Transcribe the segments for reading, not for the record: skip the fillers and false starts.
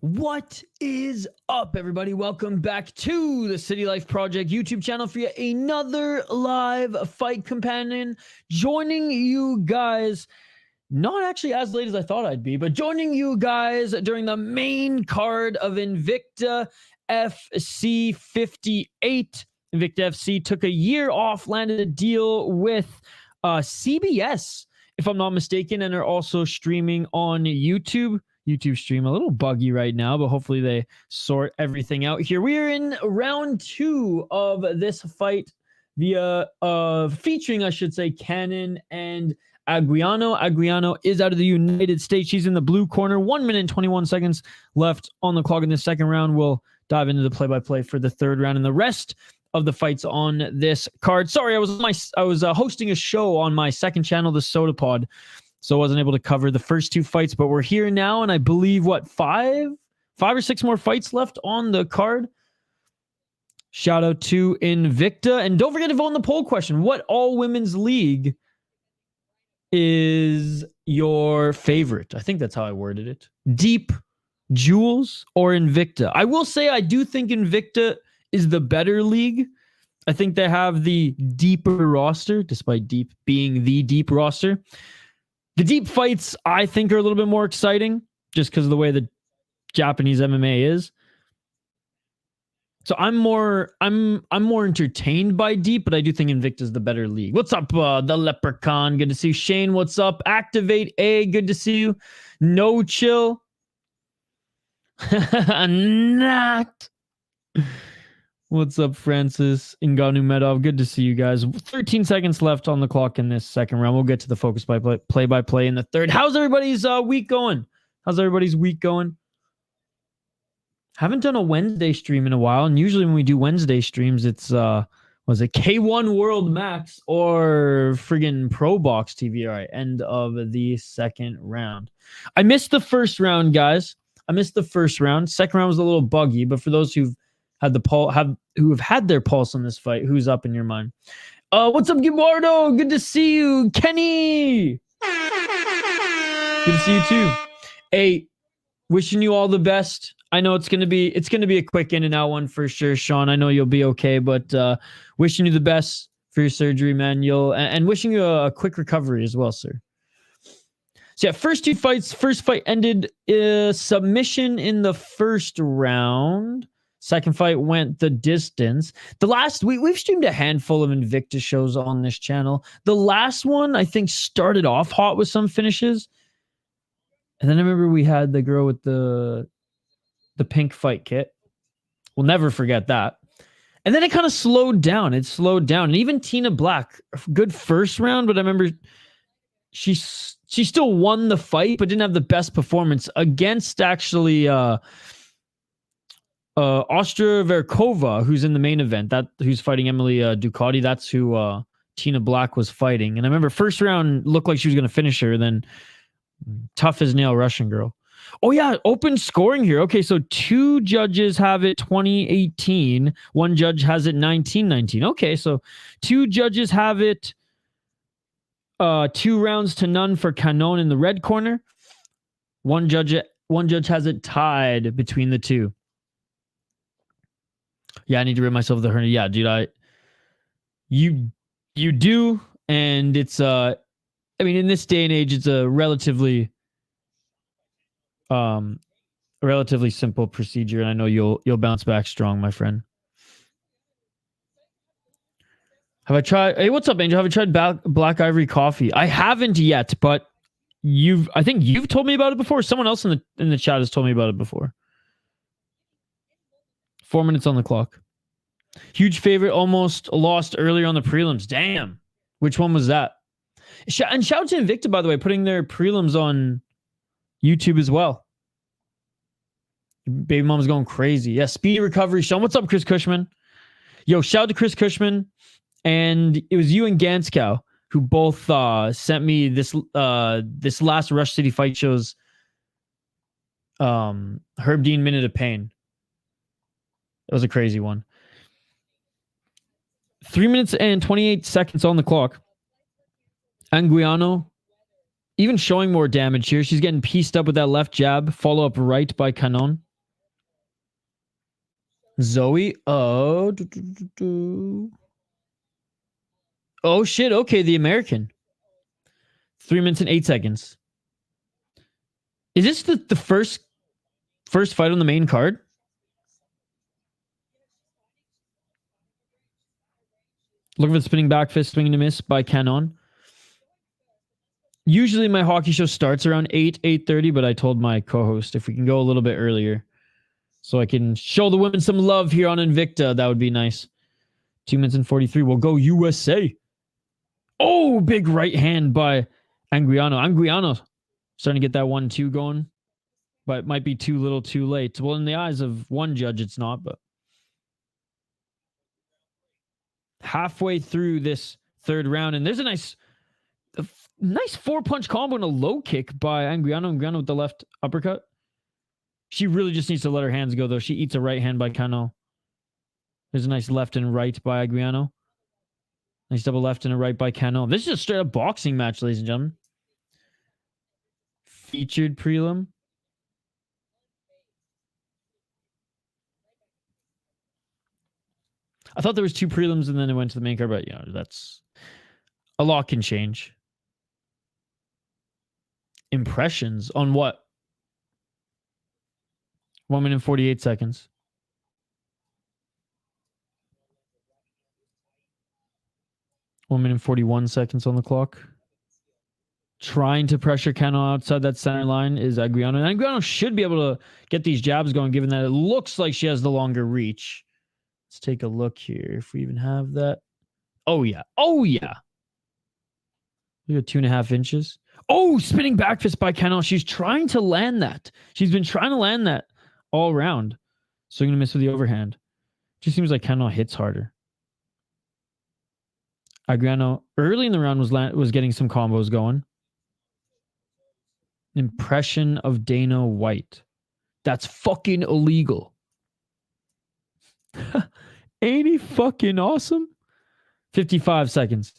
What is up, everybody? Welcome back to the City Life Project YouTube channel for yet another live fight companion. Joining you guys, not actually as late as I thought I'd be, but joining you guys during the main card of Invicta FC 58. Invicta FC took a year off, landed a deal with CBS, if I'm not mistaken, and are also streaming on YouTube. YouTube stream a little buggy right now, but hopefully they sort everything out here. We are in round 2 of this fight via featuring, I should say, Canon and Anguiano. Anguiano is out of the United States. She's in the blue corner. 1 minute and 21 seconds left on the clock in the second round. We'll dive into the play-by-play for the third round and the rest of the fights on this card. Sorry, I was hosting a show on my second channel, the Soda Pod. So I wasn't able to cover the first 2 fights, but we're here now, and I believe, what, five or six more fights left on the card. Shout out to Invicta. And don't forget to vote in the poll question. What all-women's league is your favorite? I think that's how I worded it. Deep, Jules, or Invicta? I will say I do think Invicta is the better league. I think they have the deeper roster, despite deep being the deep roster. The deep fights, I think, are a little bit more exciting just because of the way the Japanese MMA is. So I'm more entertained by deep, but I do think Invicta's the better league. What's up, the Leprechaun? Good to see you. Shane, what's up? Activate A, good to see you. No chill. Not. What's up, Francis? Ngannou Medov. Good to see you guys. 13 seconds left on the clock in this second round. We'll get to the focus by play-by-play in the third. How's everybody's week going? Haven't done a Wednesday stream in a while, and usually when we do Wednesday streams, it's was it K1 World Max or friggin' Pro Box TV? All right, end of the second round. I missed the first round, guys. Second round was a little buggy, but for those who've had who have had their pulse on this fight, who's up in your mind? What's up, Gibardo? Good to see you. Kenny! Good to see you too. Hey, wishing you all the best. I know it's gonna be a quick in and out one for sure, Sean. I know you'll be okay, but wishing you the best for your surgery, man. And wishing you a quick recovery as well, sir. So yeah, first 2 fights. First fight ended submission in the first round. Second fight went the distance. The last, we've streamed a handful of Invicta shows on this channel. The last one, I think, started off hot with some finishes. And then I remember we had the girl with the pink fight kit. We'll never forget that. And then it kind of slowed down. And even Tina Black, good first round, but I remember she still won the fight, but didn't have the best performance against actually Ostroverkhova, who's in the main event, who's fighting Emily Ducote. That's who Tina Black was fighting. And I remember first round looked like she was going to finish her. Then tough as nail Russian girl. Oh yeah, open scoring here. Okay, so 2 judges have it 2018. 1 judge has it 1919. Okay, so 2 judges have it 2 rounds to none for Canon in the red corner. One judge has it tied between the 2. Yeah, I need to rid myself of the hernia. Yeah, dude, you do, and it's I mean, in this day and age, it's a relatively simple procedure, and I know you'll bounce back strong, my friend. Have I tried? Hey, what's up, Angel? Have I tried Black Ivory coffee? I haven't yet, but I think you've told me about it before. Someone else in the chat has told me about it before. 4 minutes on the clock. Huge favorite, almost lost earlier on the prelims. Damn. Which one was that? And shout out to Invicta, by the way, putting their prelims on YouTube as well. Baby mom's going crazy. Yeah, speedy recovery. Sean, what's up, Chris Cushman? Yo, shout out to Chris Cushman. And it was you and Ganskow who both sent me this last Rush City Fight Show's Herb Dean Minute of Pain. It was a crazy one. 3 minutes and 28 seconds on the clock. Anguiano, even showing more damage here. She's getting pieced up with that left jab. Follow up right by Canon. Zoe. Oh shit. Okay, the American. 3 minutes and 8 seconds. Is this the first fight on the main card? Looking for the spinning back fist, swinging to miss by Canon. Usually my hockey show starts around 8:30, but I told my co-host if we can go a little bit earlier so I can show the women some love here on Invicta, that would be nice. 2 minutes and 43. We'll go USA. Oh, big right hand by Anguiano. Anguiano starting to get that 1-2 going, but it might be too little too late. Well, in the eyes of one judge, it's not, but halfway through this third round, and there's a nice 4-punch combo and a low kick by Anguiano. Anguiano with the left uppercut. She really just needs to let her hands go, though. She eats a right hand by Canon. There's a nice left and right by Aguirre. Nice double left and a right by Canon. This is a straight up boxing match, ladies and gentlemen. Featured prelim. I thought there was 2 prelims and then it went to the main card, but you know, that's a lot can change. Impressions on what? 1 minute and 48 seconds. 1 minute and 41 seconds on the clock. Trying to pressure Canon outside that center line is Aguirre. And Aguirre should be able to get these jabs going, given that it looks like she has the longer reach. Let's take a look here if we even have that. Oh, yeah. Oh, yeah. We got 2.5 inches. Oh, spinning back fist by Canon. She's trying to land that. She's been trying to land that all round. So I'm going to miss with the overhand. Just seems like Canon hits harder. Aguirre early in the round was getting some combos going. Impression of Dana White. That's fucking illegal. Ain't he fucking awesome? 55 seconds.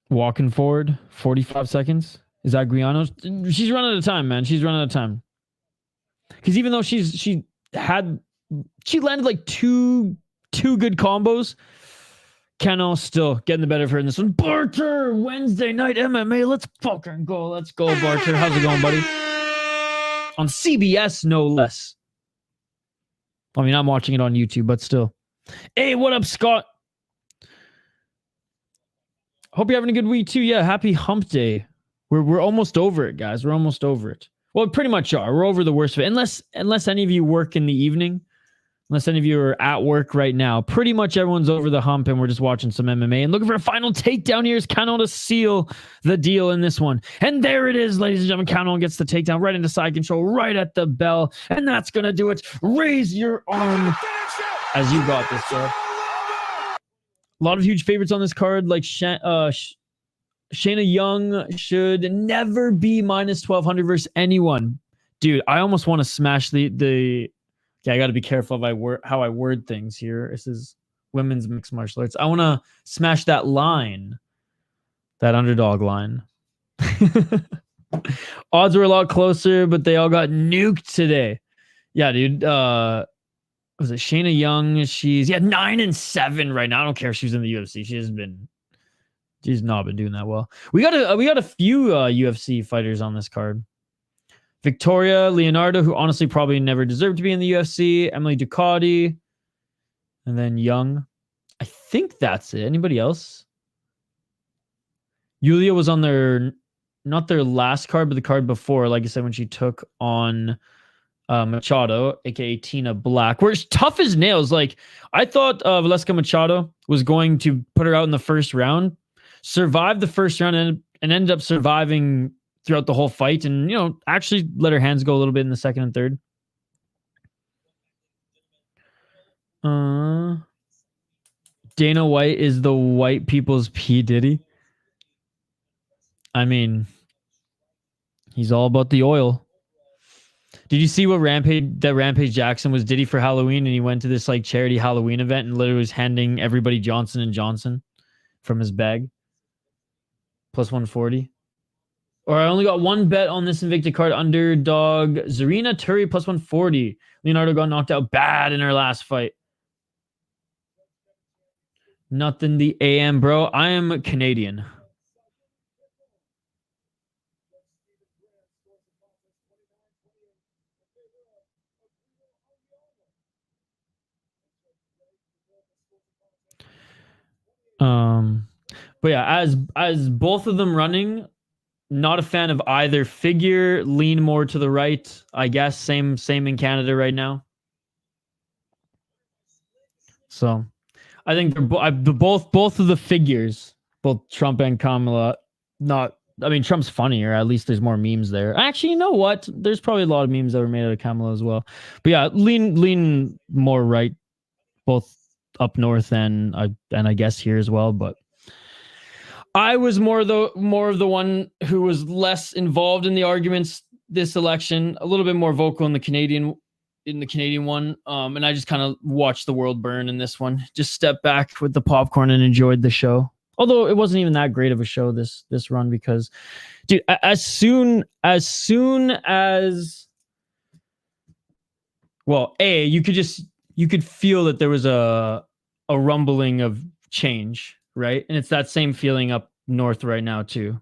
Walking forward, 45 seconds. Is that Aguirre? She's running out of time, man. She's running out of time. Because even though she landed like two good combos, Canon still getting the better of her in this one. Barter, Wednesday night MMA. Let's fucking go. Let's go, Barter. How's it going, buddy? On CBS, no less. I mean, I'm watching it on YouTube, but still. Hey, what up, Scott? Hope you're having a good week, too. Yeah, happy hump day. We're almost over it, guys. We're almost over it. Well, pretty much are. We're over the worst of it. Unless any of you work in the evening. Unless any of you are at work right now, pretty much everyone's over the hump and we're just watching some MMA and looking for a final takedown here is Canon to seal the deal in this one. And there it is, ladies and gentlemen. Canon gets the takedown right into side control, right at the bell. And that's going to do it. Raise your arm as you got this, bro. A lot of huge favorites on this card, like Shanna Young should never be minus 1,200 versus anyone. Dude, I almost want to smash the yeah, I got to be careful of how I word things here. This is women's mixed martial arts. I want to smash that line, that underdog line. Odds were a lot closer, but they all got nuked today. Yeah, dude. Was it Shanna Young? She's 9-7 right now. I don't care if she's in the UFC. She's not been doing that well. We got a few UFC fighters on this card. Victoria, Leonardo, who honestly probably never deserved to be in the UFC. Emily Ducote. And then Young. I think that's it. Anybody else? Yulia was on not their last card, but the card before, like I said, when she took on Machado, aka Tina Black. Where it's tough as nails. Like, I thought Valeska Machado was going to put her out in the first round, survived the first round, and ended up surviving throughout the whole fight, and actually let her hands go a little bit in the second and third. Dana White is the white people's P. Diddy. I mean, he's all about the oil. Did you see what Rampage Jackson was Diddy for Halloween, and he went to this like charity Halloween event and literally was handing everybody Johnson & Johnson from his bag. Plus 140. Or I only got one bet on this Invicta card. Underdog Zurina Turrey plus 140. Leonardo got knocked out bad in her last fight. Nothing the AM, bro. I am Canadian. But yeah, as both of them running, not a fan of either figure. Lean more to the right, I guess. Same in Canada right now. So I think they're both of the figures, both Trump and Pámela. Not, I mean, Trump's funnier. At least there's more memes there. Actually, you know what? There's probably a lot of memes that were made out of Pámela as well. But yeah, lean more right, both up north and I guess here as well. But I was more of the one who was less involved in the arguments this election, a little bit more vocal in the Canadian one. And I just kind of watched the world burn in this one. Just stepped back with the popcorn and enjoyed the show. Although it wasn't even that great of a show this run, because dude, as soon as well, you could feel that there was a rumbling of change, right? And it's that same feeling up north right now too.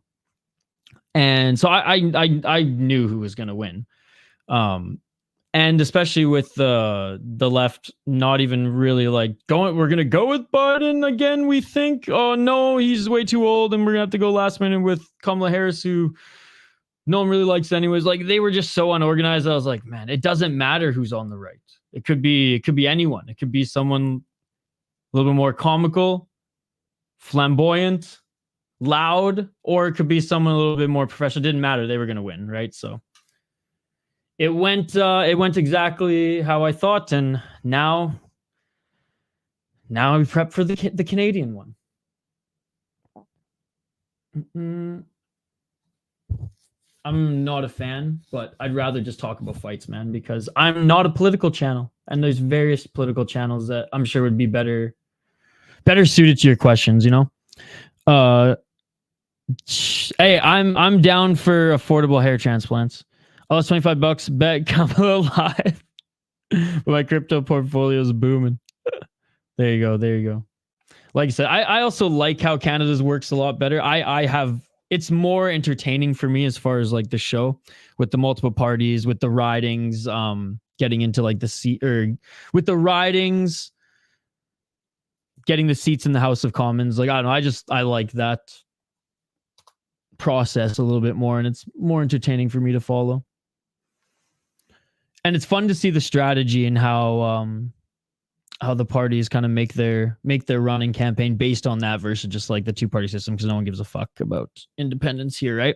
And so I knew who was going to win. And especially with the left not even really like we're going to go with Biden again, we think. Oh no, he's way too old and we're going to have to go last minute with Kamala Harris, who no one really likes anyways. Like, they were just so unorganized. I was like, man, it doesn't matter who's on the right. It could be anyone. It could be someone a little bit more comical, flamboyant, loud, or it could be someone a little bit more professional. It didn't matter. They were going to win, right? So it went exactly how I thought, and now we prep for the Canadian one. I'm not a fan, but I'd rather just talk about fights, man, because I'm not a political channel, and there's various political channels that I'm sure would be better suited to your questions, you know? Hey, I'm down for affordable hair transplants. Oh, it's $25. Bet Kamala live. My crypto portfolio is booming. There you go. Like I said, I also like how Canada's works a lot better. It's more entertaining for me as far as like the show with the multiple parties, with the ridings, getting into like the seat, or with the ridings, getting the seats in the House of Commons. Like, I don't know, I like that process a little bit more, and it's more entertaining for me to follow. And it's fun to see the strategy and how the parties kind of make their running campaign based on that versus just like the two-party system, because no one gives a fuck about independence here, right?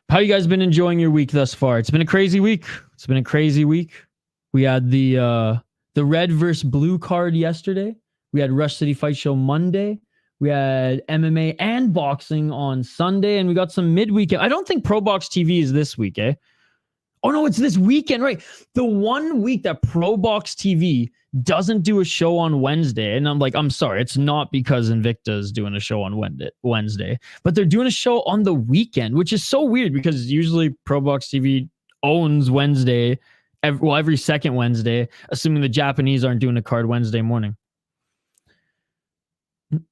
How you guys been enjoying your week thus far? It's been a crazy week. We had the red versus blue card yesterday. We had Rush City Fight Show Monday. We had MMA and boxing on Sunday, and we got some midweekend. I don't think Pro Box TV is this week, eh? Oh no, it's this weekend, right? The one week that Pro Box TV doesn't do a show on Wednesday, and I'm like, I'm sorry, it's not because Invicta is doing a show on Wednesday, but they're doing a show on the weekend, which is so weird because usually Pro Box TV owns Wednesday, every second Wednesday, assuming the Japanese aren't doing a card Wednesday morning.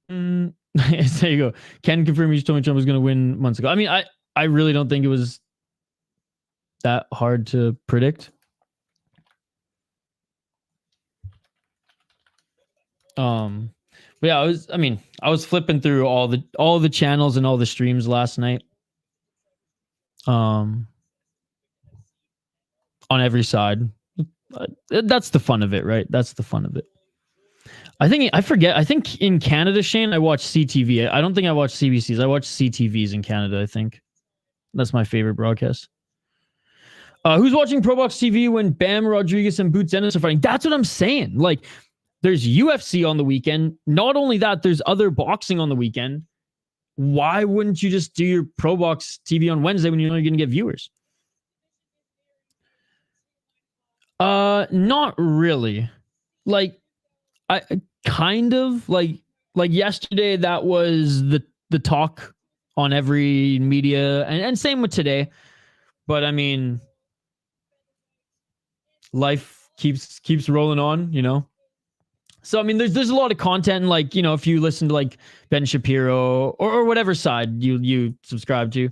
There you go. Ken confirmed he told me Trump was going to win months ago. I mean, I really don't think it was that hard to predict. But yeah, I was flipping through all the channels and all the streams last night. On every side. That's the fun of it, right? That's the fun of it. I think in Canada, Shane, I watch CTV. I don't think I watch CBCs. I watch CTVs in Canada, I think. That's my favorite broadcast. Who's watching Pro Box TV when Bam Rodriguez and Boots Ennis are fighting? That's what I'm saying. Like, there's UFC on the weekend. Not only that, there's other boxing on the weekend. Why wouldn't you just do your Pro Box TV on Wednesday when you're only going to get viewers? Not really. Like, I kind of like, like yesterday, that was the talk on every media, and same with today. But I mean, life keeps rolling on, you know. So I mean, there's a lot of content, like, you know, if you listen to like Ben Shapiro or whatever side you subscribe to,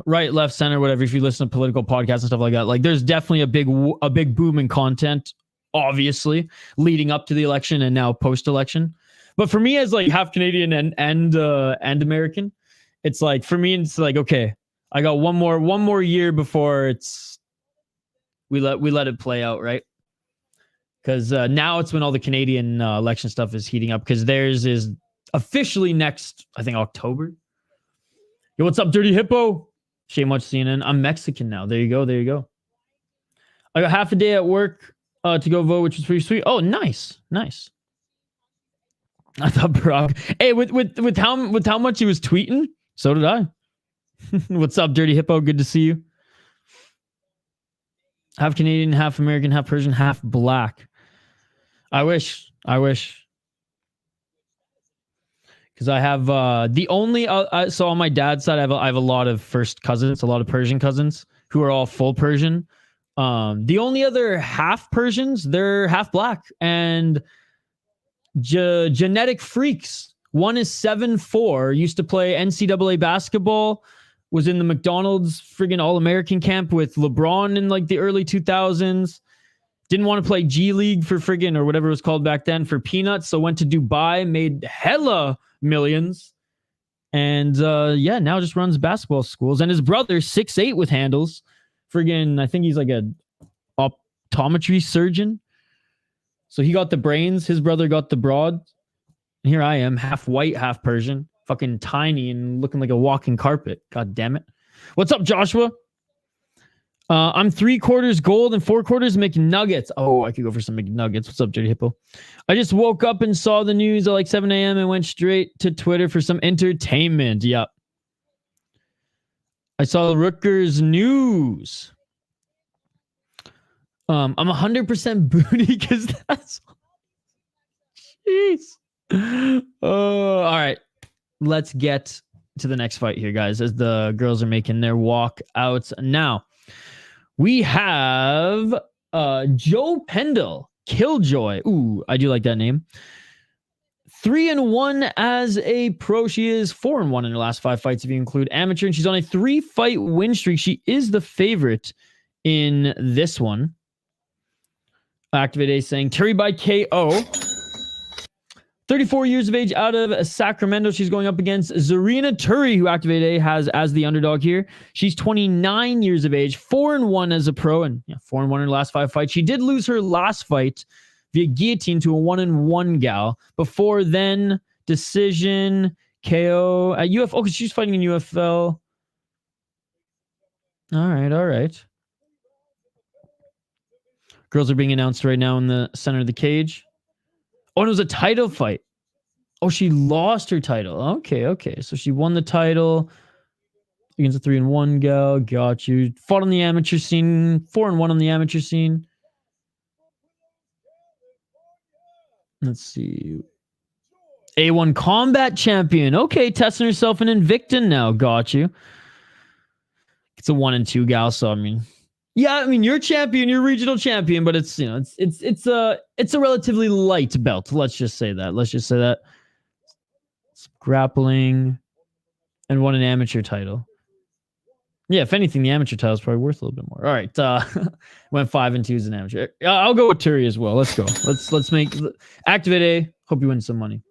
right, left, center, whatever. If you listen to political podcasts and stuff like that, like there's definitely a big boom in content, obviously, leading up to the election and now post election. But for me, as like half Canadian and American, it's like, for me, it's like, okay, I got one more year before we let it play out, right? Because now it's when all the Canadian election stuff is heating up, because theirs is officially next, I think, October. Yo, what's up, Dirty Hippo? Shame much CNN. I'm Mexican now. There you go. I got half a day at work to go vote, which was pretty sweet. Oh, nice. I thought Barack. Hey, with how much he was tweeting, so did I. What's up, Dirty Hippo? Good to see you. Half Canadian, half American, half Persian, half black. I wish. Because I have the only so on my dad's side, I have a lot of first cousins, a lot of Persian cousins who are all full Persian. The only other half Persians, they're half black and genetic freaks. One is 7'4", used to play NCAA basketball, was in the McDonald's friggin' All-American camp with LeBron in like the early 2000s. Didn't want to play G League for friggin', or whatever it was called back then, for peanuts. So went to Dubai, made hella millions. And now just runs basketball schools. And his brother, 6'8" with handles. Friggin', I think he's like a optometry surgeon. So he got the brains. His brother got the broad. And here I am, half white, half Persian. Fucking tiny and looking like a walking carpet. God damn it. What's up, Joshua? I'm 3/4 gold and 4/4 McNuggets. Oh, I could go for some McNuggets. What's up, Dirty Hippo? I just woke up and saw the news at like 7 a.m. and went straight to Twitter for some entertainment. Yep. I saw Rutgers news. I'm 100% booty because that's... Jeez. All right. Let's get to the next fight here, guys, as the girls are making their walk out now. We have Joe Pendell, Killjoy. Ooh, I do like that name. 3-1 as a pro. She is 4-1 in her last 5 fights if you include amateur, and she's on a 3-fight win streak. She is the favorite in this one. Activate A saying Turrey by KO. 34 years of age, out of Sacramento. She's going up against Zurina Turrey, who Activate A has as the underdog here. She's 29 years of age, 4-1 as a pro, and 4-1 in her last 5 fights. She did lose her last fight via guillotine to a 1-1 gal. Before then, decision, KO at UFL. Oh, because she's fighting in UFL. All right. Girls are being announced right now in the center of the cage. Oh, it was a title fight. Oh, she lost her title. Okay. So she won the title against a 3-1 gal. Got you. Fought on the amateur scene. 4-1 on the amateur scene. Let's see. A1 combat champion. Okay, testing herself in Invicta now. Got you. It's a 1-2 gal, so I mean... Yeah, I mean, you're champion, you're regional champion, but it's, you know, it's a relatively light belt. Let's just say that. It's grappling and won an amateur title. Yeah, if anything, the amateur title is probably worth a little bit more. All right, went 5-2 as an amateur. I'll go with Turrey as well. Let's go. Let's make Activate A. Hope you win some money.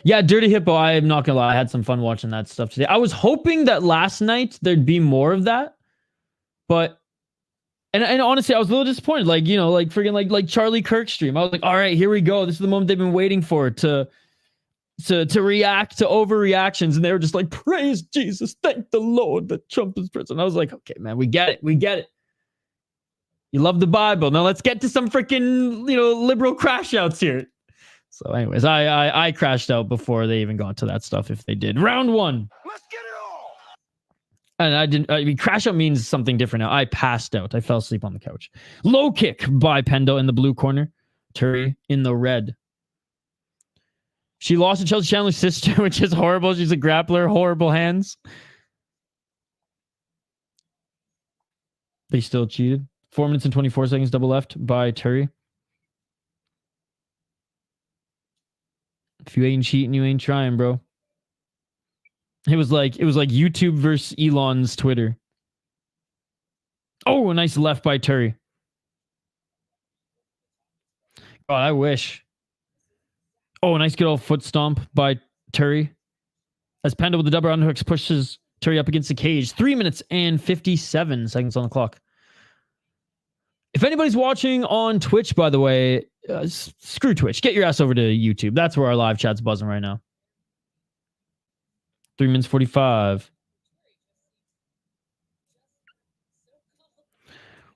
Yeah, Dirty Hippo, I'm not gonna lie, I had some fun watching that stuff today. I was hoping that last night there'd be more of that, but and honestly, I was a little disappointed. Like, you know, like freaking like Charlie Kirk stream. I was like, all right, here we go. This is the moment they've been waiting for to react to overreactions, and they were just like, praise Jesus, thank the Lord that Trump is president. I was like, okay, man, we get it. You love the Bible. Now let's get to some freaking, you know, liberal crash outs here. So anyways, I crashed out before they even got to that stuff, if they did. Round 1. Let's get it And I didn't. I mean, crash out means something different now. I passed out. I fell asleep on the couch. Low kick by Pendell in the blue corner. Turrey in the red. She lost to Chelsea Chandler's sister, which is horrible. She's a grappler. Horrible hands. They still cheated. 4 minutes and 24 seconds double left by Turrey. If you ain't cheating, you ain't trying, bro. It was like YouTube versus Elon's Twitter. Oh, a nice left by Turrey. God, I wish. Oh, a nice good old foot stomp by Turrey. As Pendell with the double underhooks pushes Turrey up against the cage. 3 minutes and 57 seconds on the clock. If anybody's watching on Twitch, by the way, screw Twitch. Get your ass over to YouTube. That's where our live chat's buzzing right now. 3 minutes 45.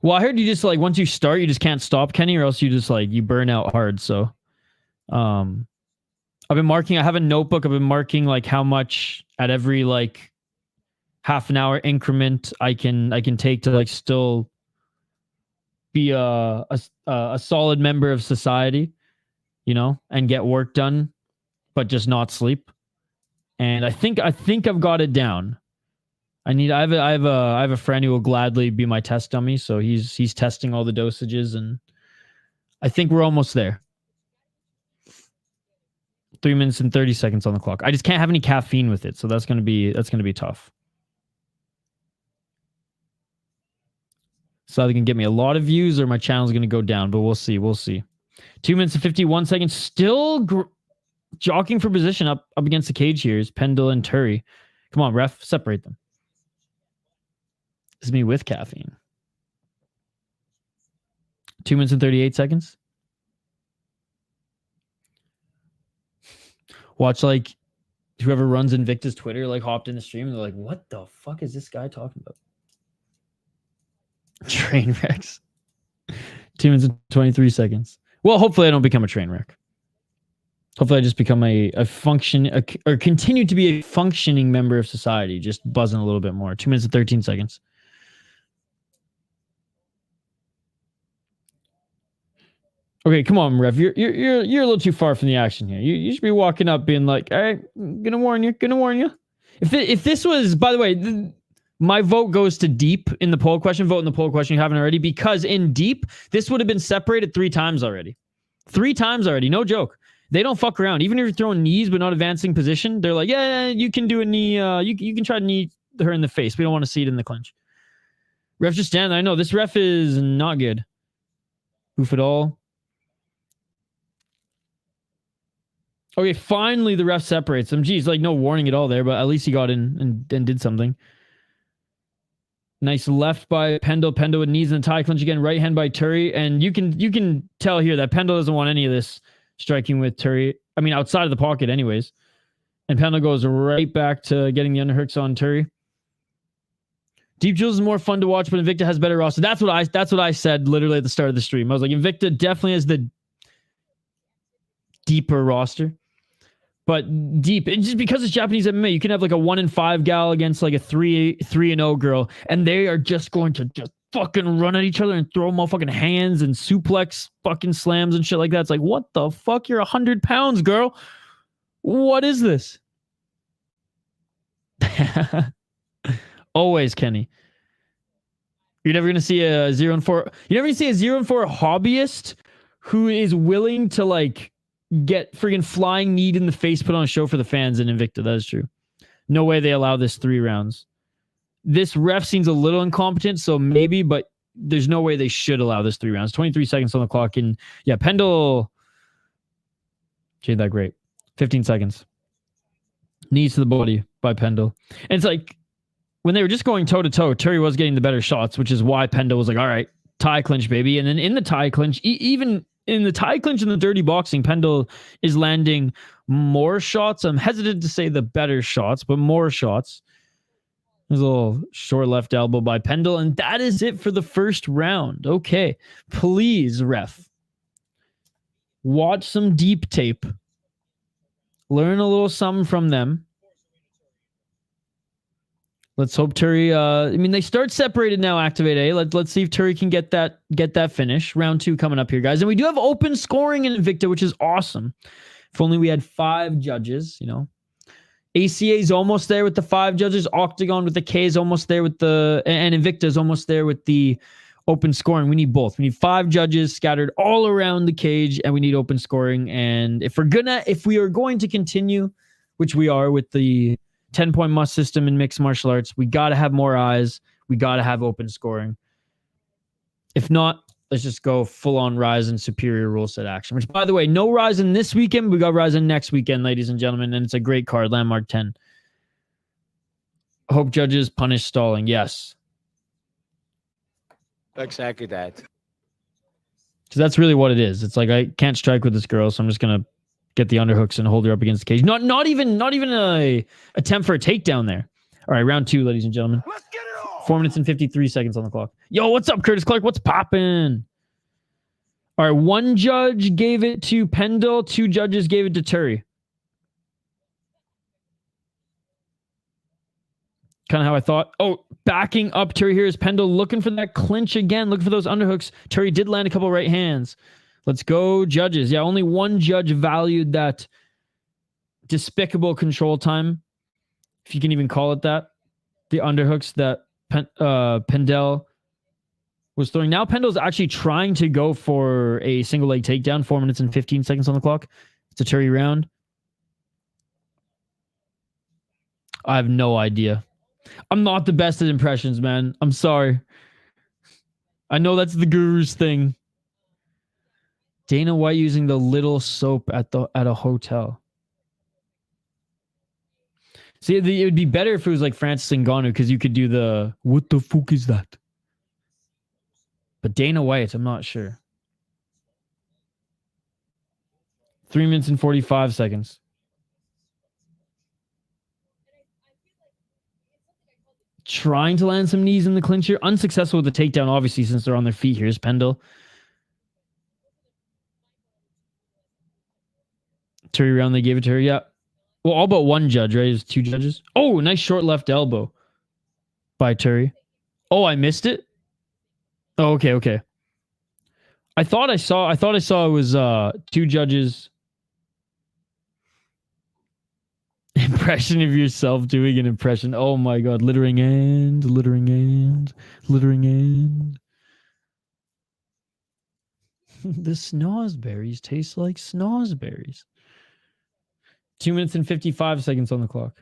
Well, I heard you just like once you start, you just can't stop, Kenny, or else you just like you burn out hard. So, I've been marking. I have a notebook. I've been marking like how much at every like half an hour increment I can take to like still be a solid member of society, you know, and get work done, but just not sleep. And I think I've got it down. I have a friend who will gladly be my test dummy, so he's testing all the dosages, and I think we're almost there. 3 minutes and 30 seconds on the clock. I just can't have any caffeine with it, so that's gonna be tough. So they can get me a lot of views, or my channel's gonna go down, but we'll see. 2 minutes and 51 seconds. Still jockeying for position up against the cage here is Pendell and Turrey. Come on, ref, separate them. This is me with caffeine. 2 minutes and 38 seconds. Watch like whoever runs Invicta's Twitter like hopped in the stream and they're like, what the fuck is this guy talking about? Train wrecks. 2 minutes and 23 seconds. Well, hopefully I don't become a train wreck. Hopefully I just become or continue to be a functioning member of society, just buzzing a little bit more. 2 minutes and 13 seconds. Okay, come on, ref. You're a little too far from the action here. You should be walking up being like, all right, gonna warn you. If this was, by the way, my vote goes to deep in the poll question. Vote in the poll question you haven't already, because in deep, this would have been separated 3 times already. 3 times already, no joke. They don't fuck around. Even if you're throwing knees but not advancing position, they're like, yeah, you can do a knee. You can try to knee her in the face. We don't want to see it in the clinch. Ref just stand there. I know this ref is not good. Oof it all. Okay, finally the ref separates them. Geez, like no warning at all there, but at least he got in and did something. Nice left by Pendell. Pendell with knees in the tie clinch again. Right hand by Turrey. And you can tell here that Pendell doesn't want any of this striking with Turrey. I mean, outside of the pocket anyways. And Pendell goes right back to getting the underhooks on Turrey. Deep Jules is more fun to watch, but Invicta has better roster. That's what I said literally at the start of the stream. I was like, Invicta definitely has the deeper roster. But deep, it's just because it's Japanese MMA, you can have like a 1-5 gal against like a 3-0 girl, and they are just going to just fucking run at each other and throw motherfucking hands and suplex fucking slams and shit like that. It's like, what the fuck? You're 100 pounds, girl. What is this? Always, Kenny. You're never gonna see a 0-4. You're never gonna see a 0-4 hobbyist who is willing to like get friggin' flying knee in the face, put on a show for the fans in Invicta. That is true. No way they allow this 3 rounds. This ref seems a little incompetent, so maybe, but there's no way they should allow this 3 rounds. 23 seconds on the clock, and yeah, Pendell. She ain't that great. 15 seconds. Knees to the body by Pendell. And it's like, when they were just going toe-to-toe, Turrey was getting the better shots, which is why Pendell was like, all right, tie clinch, baby. And then in the tie clinch, even in the tie clinch and the dirty boxing, Pendell is landing more shots. I'm hesitant to say the better shots, but more shots. There's a little short left elbow by Pendell, and that is it for the first round. Okay, please, ref, watch some deep tape. Learn a little something from them. Let's hope Turrey. I mean, they start separated now. Activate A. Let's see if Turrey can get that finish. Round 2 coming up here, guys, and we do have open scoring in Invicta, which is awesome. If only we had 5 judges, you know. ACA is almost there with the 5 judges. Octagon with the K is almost there with the, and Invicta is almost there with the open scoring. We need both. We need 5 judges scattered all around the cage, and we need open scoring. And if we are going to continue, which we are with the 10-point must system in mixed martial arts, we got to have more eyes. We got to have open scoring. If not, let's just go full-on Ryzen superior rule set action, which, by the way, no Ryzen this weekend. We got Ryzen next weekend, ladies and gentlemen, and it's a great card, Landmark 10. Hope judges punish stalling. Yes. Exactly that. Because that's really what it is. It's like, I can't strike with this girl, so I'm just going to get the underhooks and hold her up against the cage. Not even a attempt for a takedown there. All right, round 2, ladies and gentlemen. Let's get it on. 4 minutes and 53 seconds on the clock. Yo, what's up, Curtis Clark? What's poppin'? All right, 1 judge gave it to Pendell. 2 judges gave it to Turrey. Kind of how I thought. Oh, backing up Turrey here is Pendell, looking for that clinch again, looking for those underhooks. Turrey did land a couple right hands. Let's go, judges. Yeah, only 1 judge valued that despicable control time, if you can even call it that. The underhooks that Pendell was throwing. Now Pendell's actually trying to go for a single leg takedown. 4 minutes and 15 seconds on the clock. It's a Turrey round. I have no idea. I'm not the best at impressions, man. I'm sorry. I know that's the guru's thing. Dana White using the little soap at a hotel. See, it would be better if it was like Francis Ngannou, because you could do the, what the fuck is that? But Dana White, I'm not sure. 3 minutes and 45 seconds. Trying to land some knees in the clinch here. Unsuccessful with the takedown, obviously, since they're on their feet. Here's Pendell. Turrey round, they gave it to her. Yeah. Well, all but 1 judge, right? There's 2 judges. Oh, nice short left elbow by Turrey. Oh, I missed it? Oh, okay. I thought I saw it was 2 judges. Impression of yourself doing an impression. Oh my god. Littering end. The snozzberries taste like snozzberries. 2 minutes and 55 seconds on the clock.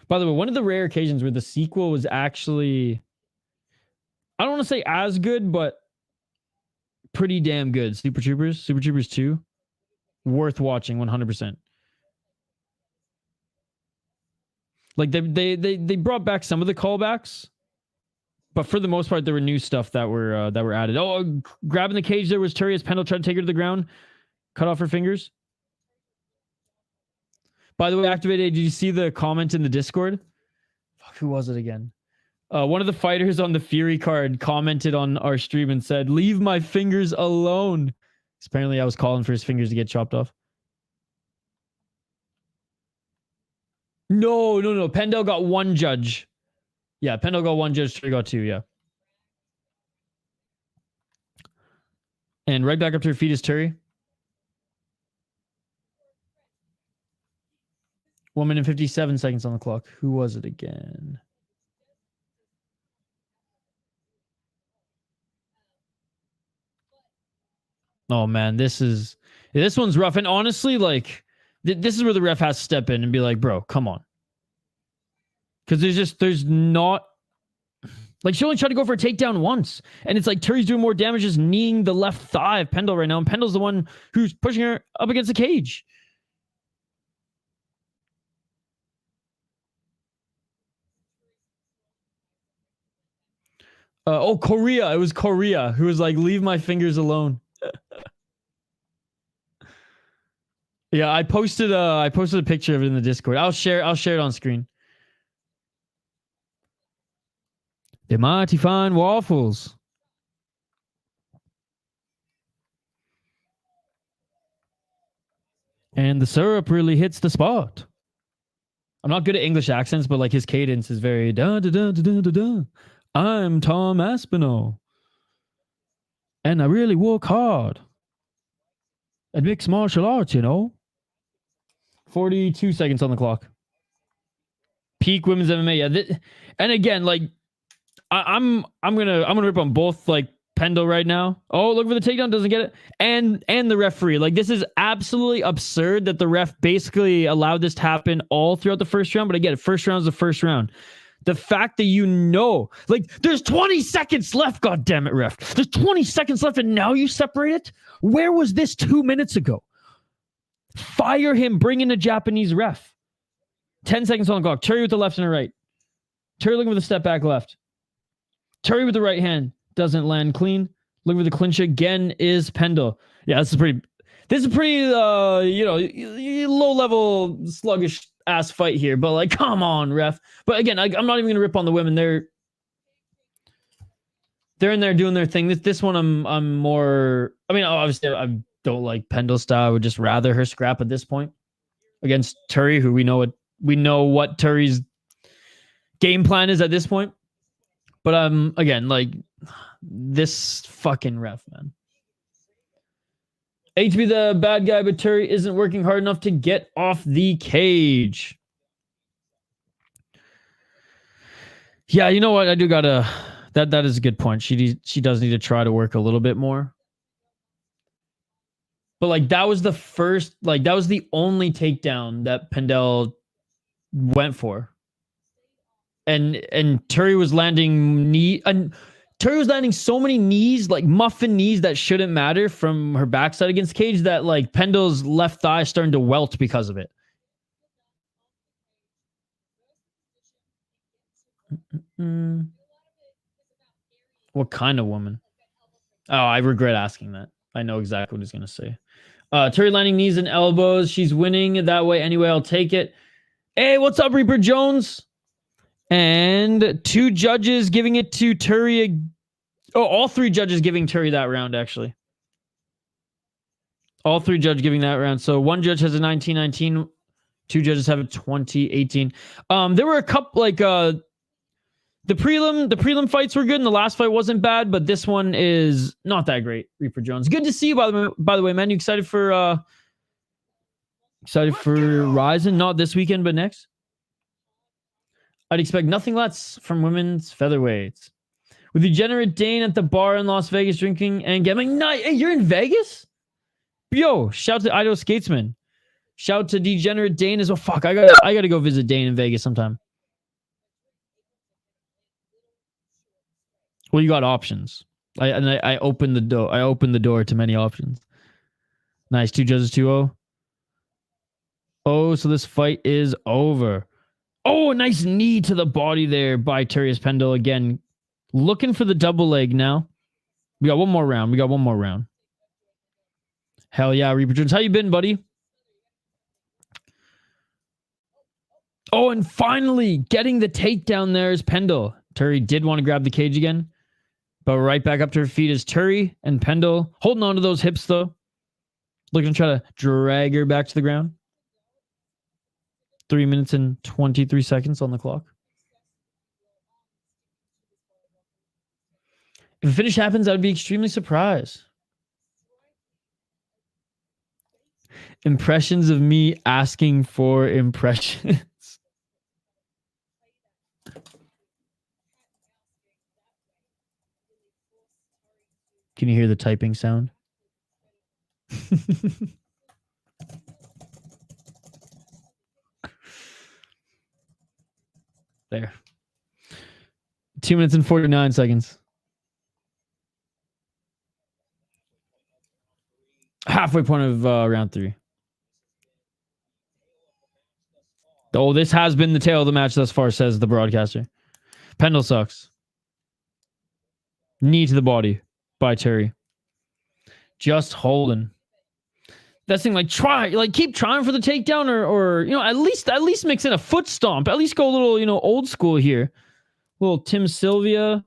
By the way, one of the rare occasions where the sequel was actually, I don't want to say as good, but pretty damn good. Super Troopers 2. Worth watching 100%. Like they brought back some of the callbacks, but for the most part, there were new stuff that were added. Oh, grabbing the cage there was Turrey as Pendell tried to take her to the ground, cut off her fingers. By the way, Activated, did you see the comment in the Discord? Fuck, who was it again? One of the fighters on the Fury card commented on our stream and said, "Leave my fingers alone." Apparently, I was calling for his fingers to get chopped off. No. Pendell got 1 judge. Yeah, Pendell got 1 judge. Turrey got 2, yeah. And right back up to her feet is Turrey. 1 minute and 57 seconds on the clock. Who was it again? Oh, man, this one's rough. And honestly, like, this is where the ref has to step in and be like, bro, come on. Because there's not, like, she only tried to go for a takedown once. And it's like Turrey's doing more damage just kneeing the left thigh of Pendell right now. And Pendell's the one who's pushing her up against the cage. Korea. It was Korea who was like, "Leave my fingers alone." Yeah, I posted a picture of it in the Discord. I'll share it on screen. The mighty fine waffles. And the syrup really hits the spot. I'm not good at English accents, but like his cadence is very da da da da da da da. I'm Tom Aspinall, and I really work hard at mixed martial arts, you know. 42 seconds on the clock. Peak women's MMA. Yeah, and again, like I'm gonna rip on both like Pendell right now. Oh, look for the takedown, doesn't get it, and the referee. Like this is absolutely absurd that the ref basically allowed this to happen all throughout the first round. But again, first round is the first round. The fact that like there's 20 seconds left. God damn it, ref! There's 20 seconds left, and now you separate it. Where was this 2 minutes ago? Fire him. Bring in a Japanese ref. 10 seconds on the clock. Turrey with the left and the right. Turrey looking for the step back left. Turrey with the right hand. Doesn't land clean. Looking for the clinch again is Pendell. Yeah, this is pretty low level sluggish ass fight here, but like, come on, ref. But again, I'm not even gonna rip on the women. They're in there doing their thing. This one I'm more, I mean, obviously I don't like Pendell's style. I would just rather her scrap at this point against Turrey, who we know what Turrey's game plan is at this point. But again, like this fucking ref, man. Hate to be the bad guy, but Turrey isn't working hard enough to get off the cage. Yeah, you know what? I do gotta. That is a good point. She does need to try to work a little bit more. But like that was the only takedown that Pendell went for. And Turrey was landing Turrey was landing so many knees, like muffin knees that shouldn't matter from her backside against cage, that like Pendell's left thigh starting to welt because of it. What kind of woman? Oh, I regret asking that. I know exactly what he's going to say. Turrey landing knees and elbows. She's winning that way anyway. I'll take it. Hey, what's up, Reaper Jones? And 2 judges giving it to Turrey. Oh, all 3 judges giving Turrey that round, actually. All 3 judges giving that round. So 1 judge has a 19-19. 2 judges have a 20-18. There were a couple, like, the prelim fights were good, and the last fight wasn't bad, but this one is not that great, Reaper Jones. Good to see you, by the way, man. You excited for Ryzen? Not this weekend, but next? I'd expect nothing less from women's featherweights. With degenerate Dane at the bar in Las Vegas drinking and gambling. Night. Hey, you're in Vegas? Yo, shout to Idaho Skatesman. Shout to degenerate Dane as well. Fuck, I gotta go visit Dane in Vegas sometime. Well, you got options. I opened the door. I opened the door to many options. Nice. 2 judges, 2-0. Oh, so this fight is over. Oh, a nice knee to the body there by Turrey Pendell again. Looking for the double leg now. We got one more round. Hell yeah, Reaper Jones. How you been, buddy? Oh, and finally getting the takedown there is Pendell. Turrey did want to grab the cage again, but right back up to her feet is Turrey and Pendell holding on to those hips though. Looking to try to drag her back to the ground. 3 minutes and 23 seconds on the clock. If a finish happens, I would be extremely surprised. Impressions of me asking for impressions. Can you hear the typing sound? There. 2 minutes and 49 seconds. Halfway point of round 3. Oh, this has been the tale of the match thus far, says the broadcaster. Pendell sucks. Knee to the body by Turrey. Just holding. That thing, like, keep trying for the takedown, or at least mix in a foot stomp. At least go a little, old school here. Little Tim Sylvia.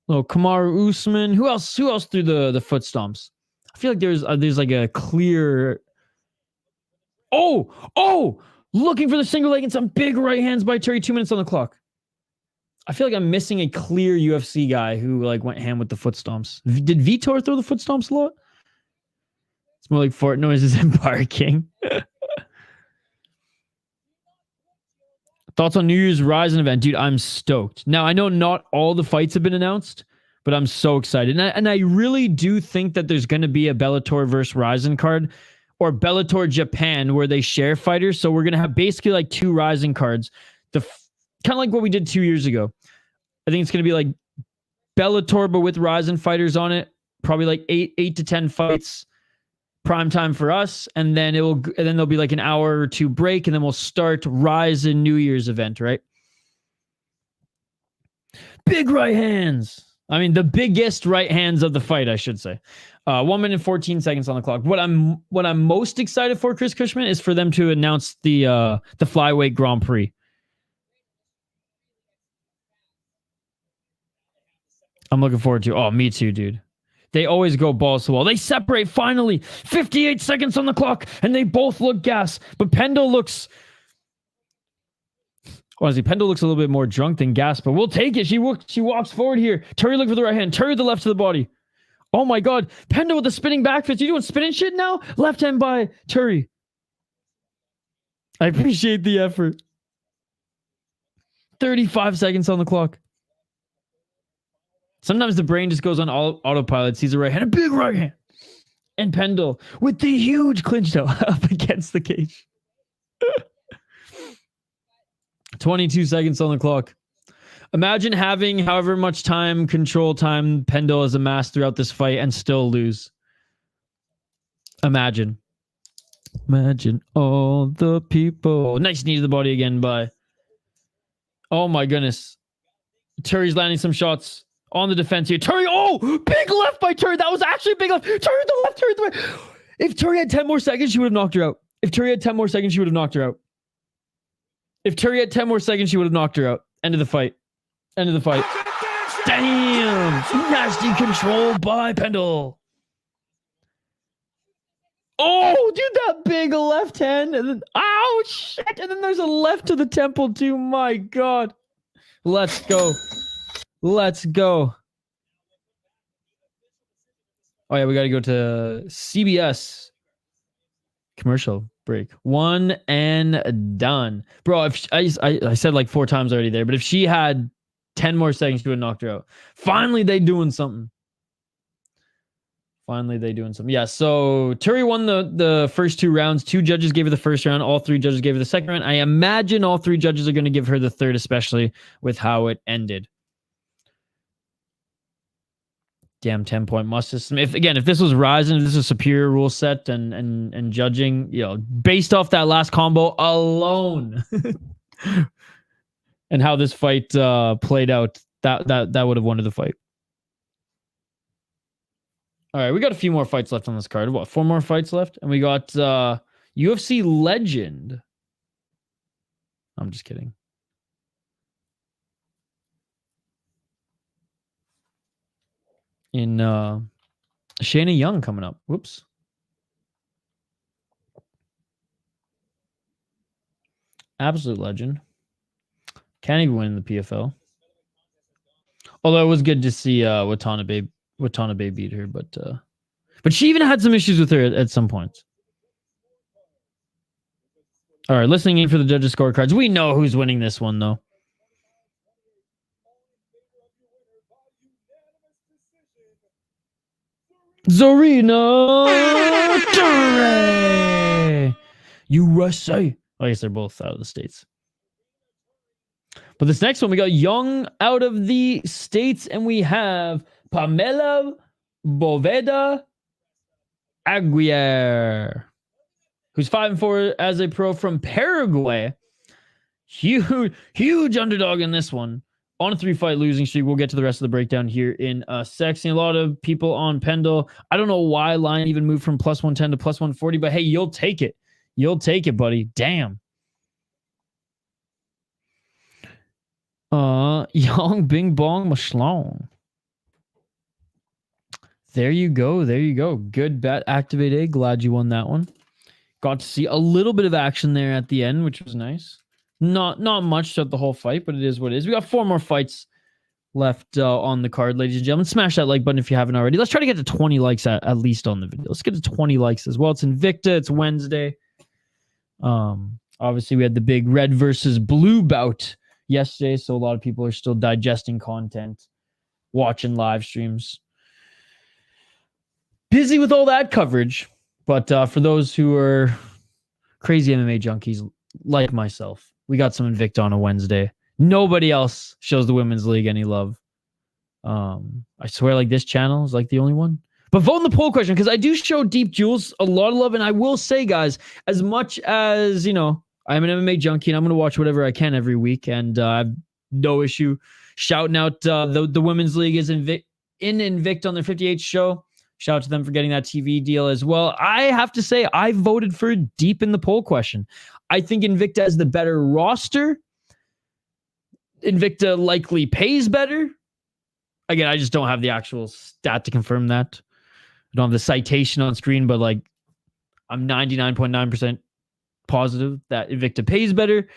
Little Kamaru Usman. Who else threw the foot stomps? I feel like there's like a clear. Oh! Looking for the single leg and some big right hands by Turrey. 2 minutes on the clock. I feel like I'm missing a clear UFC guy who like went ham with the foot stomps. Did Vitor throw the foot stomps a lot? It's more like fart noises and barking. Thoughts on New Year's Rising event? Dude, I'm stoked. Now, I know not all the fights have been announced, but I'm so excited. And I really do think that there's going to be a Bellator versus Rising card or Bellator Japan where they share fighters. So we're going to have basically like 2 Rising cards. Kind of like what we did 2 years ago. I think it's going to be like Bellator, but with Rising fighters on it. Probably like 8 to 10 fights. Prime time for us, and then there'll be like an hour or 2 break, and then we'll start Rising New Year's event, right? Big right hands. I mean, the biggest right hands of the fight, I should say. 1 minute and 14 seconds on the clock. What I'm most excited for, Chris Cushman, is for them to announce the Flyweight Grand Prix. I'm looking forward to. Oh, me too, dude. They always go balls to the wall. They separate finally. 58 seconds on the clock, and they both look gas. But Pendell looks... Honestly, Pendell looks a little bit more drunk than gas, but we'll take it. She walks forward here. Turrey look for the right hand. Turrey with the left to the body. Oh my god. Pendell with the spinning back fist. You doing spinning shit now? Left hand by Turrey. I appreciate the effort. 35 seconds on the clock. Sometimes the brain just goes on autopilot, sees a right hand, a big right hand. And Pendell with the huge clinch toe up against the cage. 22 seconds on the clock. Imagine having however much control time Pendell has amassed throughout this fight and still lose. Imagine all the people. Nice knee to the body again by... Oh my goodness. Turrey's landing some shots. On the defense here. Turrey, big left by Turrey. That was actually a big left. Turrey with the left, Turrey with the right. If Turrey had 10 more seconds, she would have knocked her out. If Turrey had 10 more seconds, she would have knocked her out. If Turrey had 10 more seconds, she would have knocked her out. End of the fight. End of the fight. Damn! Nasty control by Pendell. Oh, dude, that big left hand. And then, ow, shit. And then there's a left to the temple, too. My God. Let's go. Let's go. Oh, yeah, we got to go to CBS. Commercial break. 1 and done. Bro, if I said like 4 times already there, but if she had 10 more seconds, she would have knocked her out. Finally, they doing something. Yeah, so Turrey won the first 2 rounds. 2 judges gave her the first round. All 3 judges gave her the second round. I imagine all 3 judges are going to give her the third, especially with how it ended. Damn 10-point must system. If this was Rising, if this was superior rule set and judging, based off that last combo alone and how this fight played out, that would have won the fight. All right, we got a few more fights left on this card. What, 4 more fights left? And we got UFC legend. I'm just kidding. In Shanna Young coming up. Whoops. Absolute legend. Can't even win the PFL. Although it was good to see Watanabe beat her, but she even had some issues with her at some points. All right, listening in for the judges' scorecards. We know who's winning this one, though. Zurina Turrey, USA. I guess they're both out of the States. But this next one, we got Young out of the States, and we have Pámela Bóveda Aguirre, who's 5-4 as a pro from Paraguay. Huge underdog in this one. On a 3-fight losing streak. We'll get to the rest of the breakdown here in a sec. Seeing a lot of people on Pendell. I don't know why line even moved from +110 to +140, but hey, you'll take it. You'll take it, buddy. Damn. Young Bing Bong Mashlong. There you go. There you go. Good bet. Activate A. Glad you won that one. got to see a little bit of action there at the end, which was nice. Not much throughout the whole fight, but it is what it is. We got 4 more fights left on the card, ladies and gentlemen. Smash that like button if you haven't already. Let's try to get to 20 likes at least on the video. Let's get to 20 likes as well. It's Invicta. It's Wednesday. Obviously, we had the big red versus blue bout yesterday, so a lot of people are still digesting content, watching live streams. Busy with all that coverage, but for those who are crazy MMA junkies like myself, we got some Invicta on a Wednesday. Nobody else shows the women's league any love. I swear, like, this channel is like the only one. But vote in the poll question, because I do show Deep Jewels a lot of love, and I will say, guys, as much as, you know, I'm an MMA junkie, and I'm going to watch whatever I can every week, and I have no issue shouting out the women's league is in Invicta on their 58th show. Shout out to them for getting that TV deal as well. I have to say, I voted for Deep in the poll question. I think Invicta has the better roster. Invicta likely pays better. Again, I just don't have the actual stat to confirm that. I don't have the citation on screen, but like I'm 99.9% positive that Invicta pays better.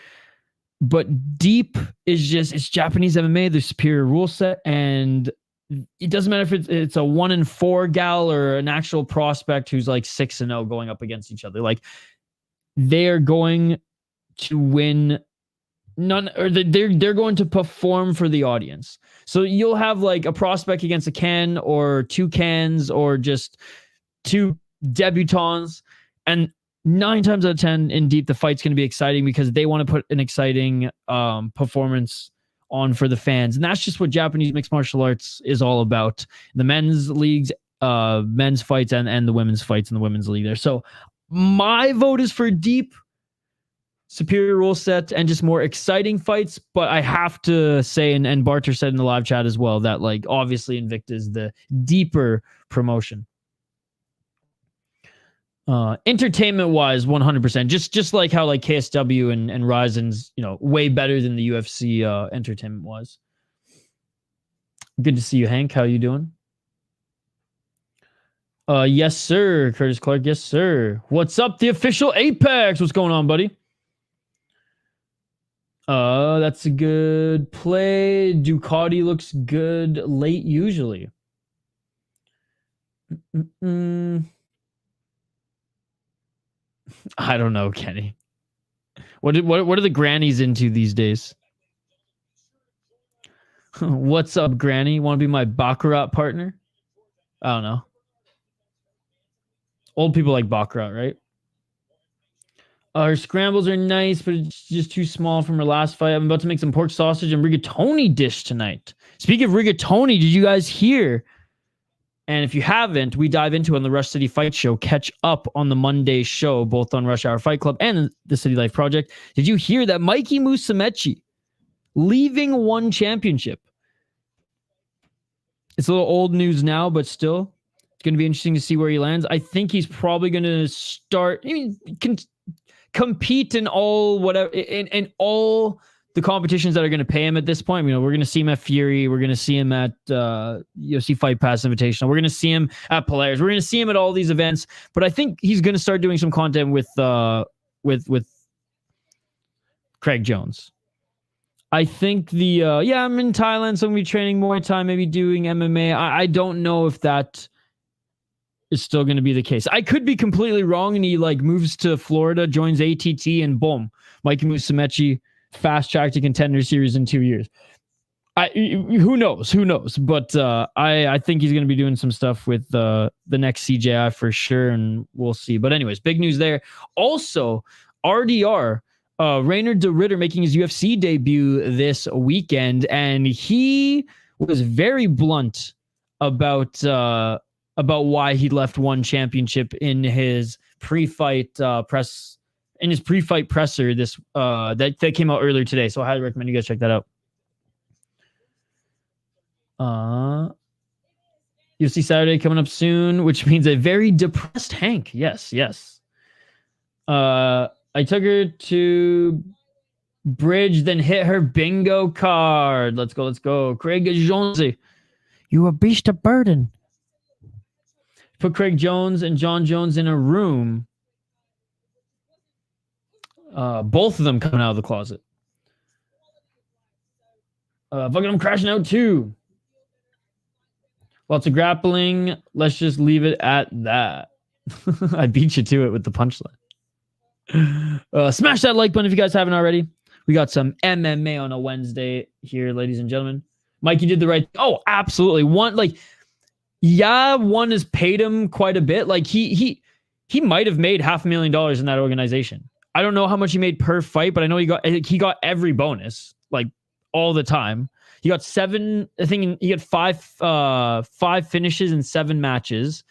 But Deep is just, it's Japanese MMA, the superior rule set, and it doesn't matter if it's a 1-4 gal or an actual prospect who's like 6-0 going up against each other. Like, they are going to win they're going to perform for the audience. So you'll have like a prospect against a can or 2 cans or just 2 debutants, and 9 times out of 10 in Deep, the fight's going to be exciting because they want to put an exciting performance on for the fans. And that's just what Japanese mixed martial arts is all about. The men's leagues, men's fights and the women's fights in the women's league there. So my vote is for Deep. Superior rule set and just more exciting fights, but I have to say, and Barter said in the live chat as well, that like obviously Invicta is the deeper promotion. Entertainment wise, 100%. Just like how like KSW and Ryzen's, you know, way better than the UFC entertainment wise. Good to see you, Hank. How you doing? Yes, sir. Curtis Clark. Yes, sir. What's up, the official Apex? What's going on, buddy? That's a good play. Ducote looks good late usually. I don't know, Kenny. What are the grannies into these days? What's up, Granny? Want to be my Baccarat partner? I don't know. Old people like Baccarat, right? Her scrambles are nice, but it's just too small from her last fight. I'm about to make some pork sausage and rigatoni dish tonight. Speaking of rigatoni, did you guys hear? And if you haven't, we dive into it on the Rush City Fight Show. Catch up on the Monday show, both on Rush Hour Fight Club and the City Life Project. Did you hear that Mikey Musumeci leaving one championship? It's a little old news now, but still, it's going to be interesting to see where he lands. I think he's probably going to start. I mean, compete in all whatever in all the competitions that are going to pay him at this point. You know, we're going to see him at Fury, we're going to see him at UFC Fight Pass Invitational, we're going to see him at Polaris, we're going to see him at all these events. But I think he's going to start doing some content with Craig Jones. I think I'm in Thailand, so I'm going to be training Muay Thai, maybe doing MMA. I don't know if that is still going to be the case. I could be completely wrong, and he like moves to Florida, joins ATT, and boom, Mikey Musumeci fast track to Contender Series in 2 years. Who knows? But I think he's going to be doing some stuff with the next CJI for sure, and we'll see. But anyways, big news there. Also, RDR, Rainer de Ritter making his UFC debut this weekend, and he was very blunt about why he left one championship in his pre-fight presser this that came out earlier today. So I highly recommend you guys check that out. You'll see Saturday coming up soon, which means a very depressed Hank. Yes. I took her to bridge, then hit her bingo card. Let's go. Craig Jones. You a beast of burden. Put Craig Jones and John Jones in a room. Both of them coming out of the closet. Fucking I'm crashing out too. Lots of grappling. Let's just leave it at that. I beat you to it with the punchline. Smash that like button if you guys haven't already. We got some MMA on a Wednesday here, ladies and gentlemen. Mikey did the right. Oh, absolutely. One has paid him quite a bit. Like he might have made $500,000 in that organization. I don't know how much he made per fight, but I know he got every bonus, like all the time. He got 7. I think he got five finishes in 7 matches.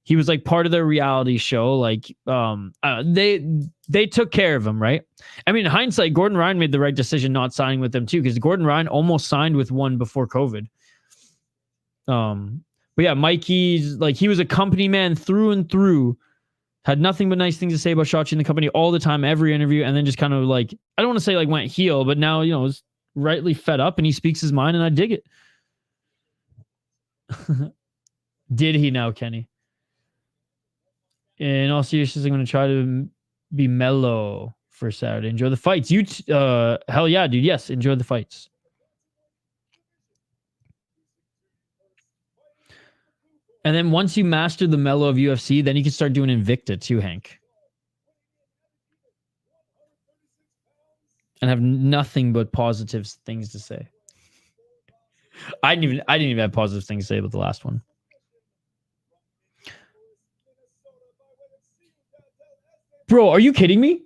He was like part of their reality show. Like they took care of him, right? I mean, in hindsight, Gordon Ryan made the right decision not signing with them too, because Gordon Ryan almost signed with one before COVID. But yeah, Mikey's like, he was a company man through and through. Had nothing but nice things to say about Shotzi in the company all the time, every interview, and then just kind of like, I don't want to say like went heel, but now, is rightly fed up and he speaks his mind, and I dig it. Did he now, Kenny? In all seriousness, I'm going to try to be mellow for Saturday. Enjoy the fights. Hell yeah, dude. Yes, enjoy the fights. And then once you master the mellow of UFC, then you can start doing Invicta too, Hank. And have nothing but positive things to say. I didn't even have positive things to say about the last one. Bro, are you kidding me?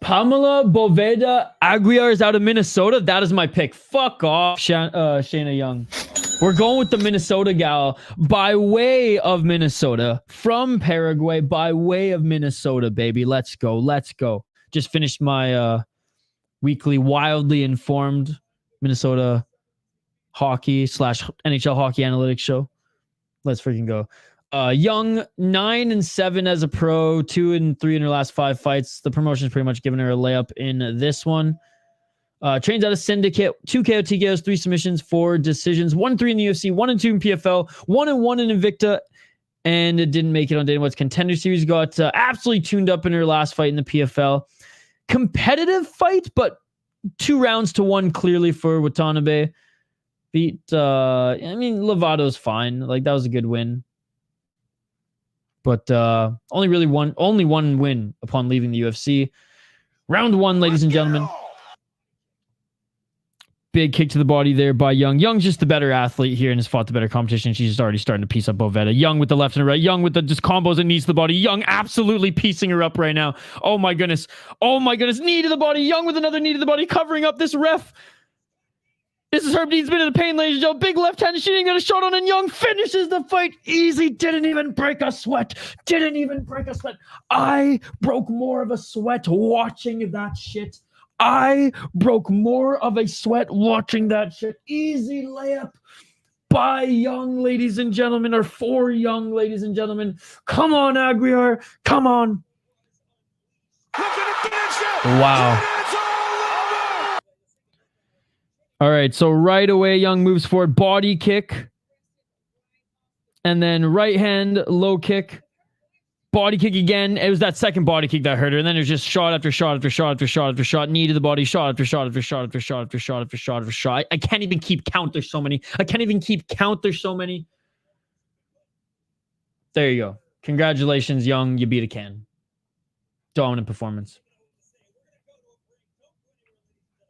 Pámela, Bóveda, Aguirre is out of Minnesota. That is my pick. Fuck off, Shanna Young. We're going with the Minnesota gal by way of Minnesota, from Paraguay, by way of Minnesota, baby. Let's go. Let's go. Just finished my weekly wildly informed Minnesota hockey / NHL hockey analytics show. Let's freaking go. Young, 9-7 as a pro, 2-3 in her last 5 fights. The promotion's pretty much given her a layup in this one. Trains out of Syndicate, 2 KO TKOs, 3 submissions, 4 decisions, 1-3 in the UFC, 1-2 in PFL, 1-1 in Invicta, and it didn't make it on Dana White's Contender Series. Got absolutely tuned up in her last fight in the PFL. Competitive fight, but 2 rounds to 1 clearly for Watanabe. Beat, Lovato's fine. Like, that was a good win. But only one win upon leaving the UFC. Round 1, ladies and gentlemen. Big kick to the body there by Young. Young's just the better athlete here and has fought the better competition. She's just already starting to piece up Bóveda. Young with the left and right. Young with the just combos and knees to the body. Young absolutely piecing her up right now. Oh my goodness. Oh my goodness. Knee to the body. Young with another knee to the body, covering up this ref. This is Herb Dean's been in the pain, ladies and gentlemen. Big left hand. She didn't get a shot on, and Young finishes the fight easy. Didn't even break a sweat. Didn't even break a sweat. I broke more of a sweat watching that shit. I broke more of a sweat watching that shit. Easy layup by Young, ladies and gentlemen, or for Young, ladies and gentlemen. Come on, Aguirre. Come on. Wow. All right, so right away, Young moves forward, body kick, and then right hand, low kick, body kick again. It was that second body kick that hurt her, and then it was just shot after shot after shot after shot after shot, knee to the body, shot after shot after shot after shot after shot after shot after shot. I can't even keep count. There's so many. There you go. Congratulations, Young. You beat a can. Dominant performance.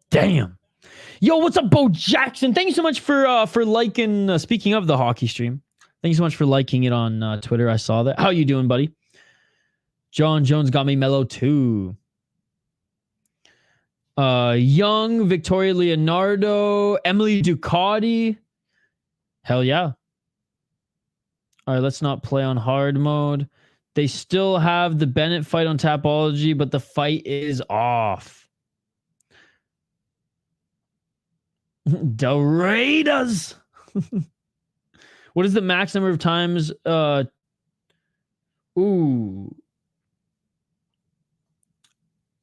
Damn. Yo, what's up, Bo Jackson? Thank you so much for liking. Speaking of the hockey stream, thank you so much for liking it on Twitter. I saw that. How you doing, buddy? John Jones got me mellow too. Young, Victoria Leonardo, Emily Ducote. Hell yeah. All right, let's not play on hard mode. They still have the Bennett fight on Tapology, but the fight is off. Doradas. What is the max number of times? I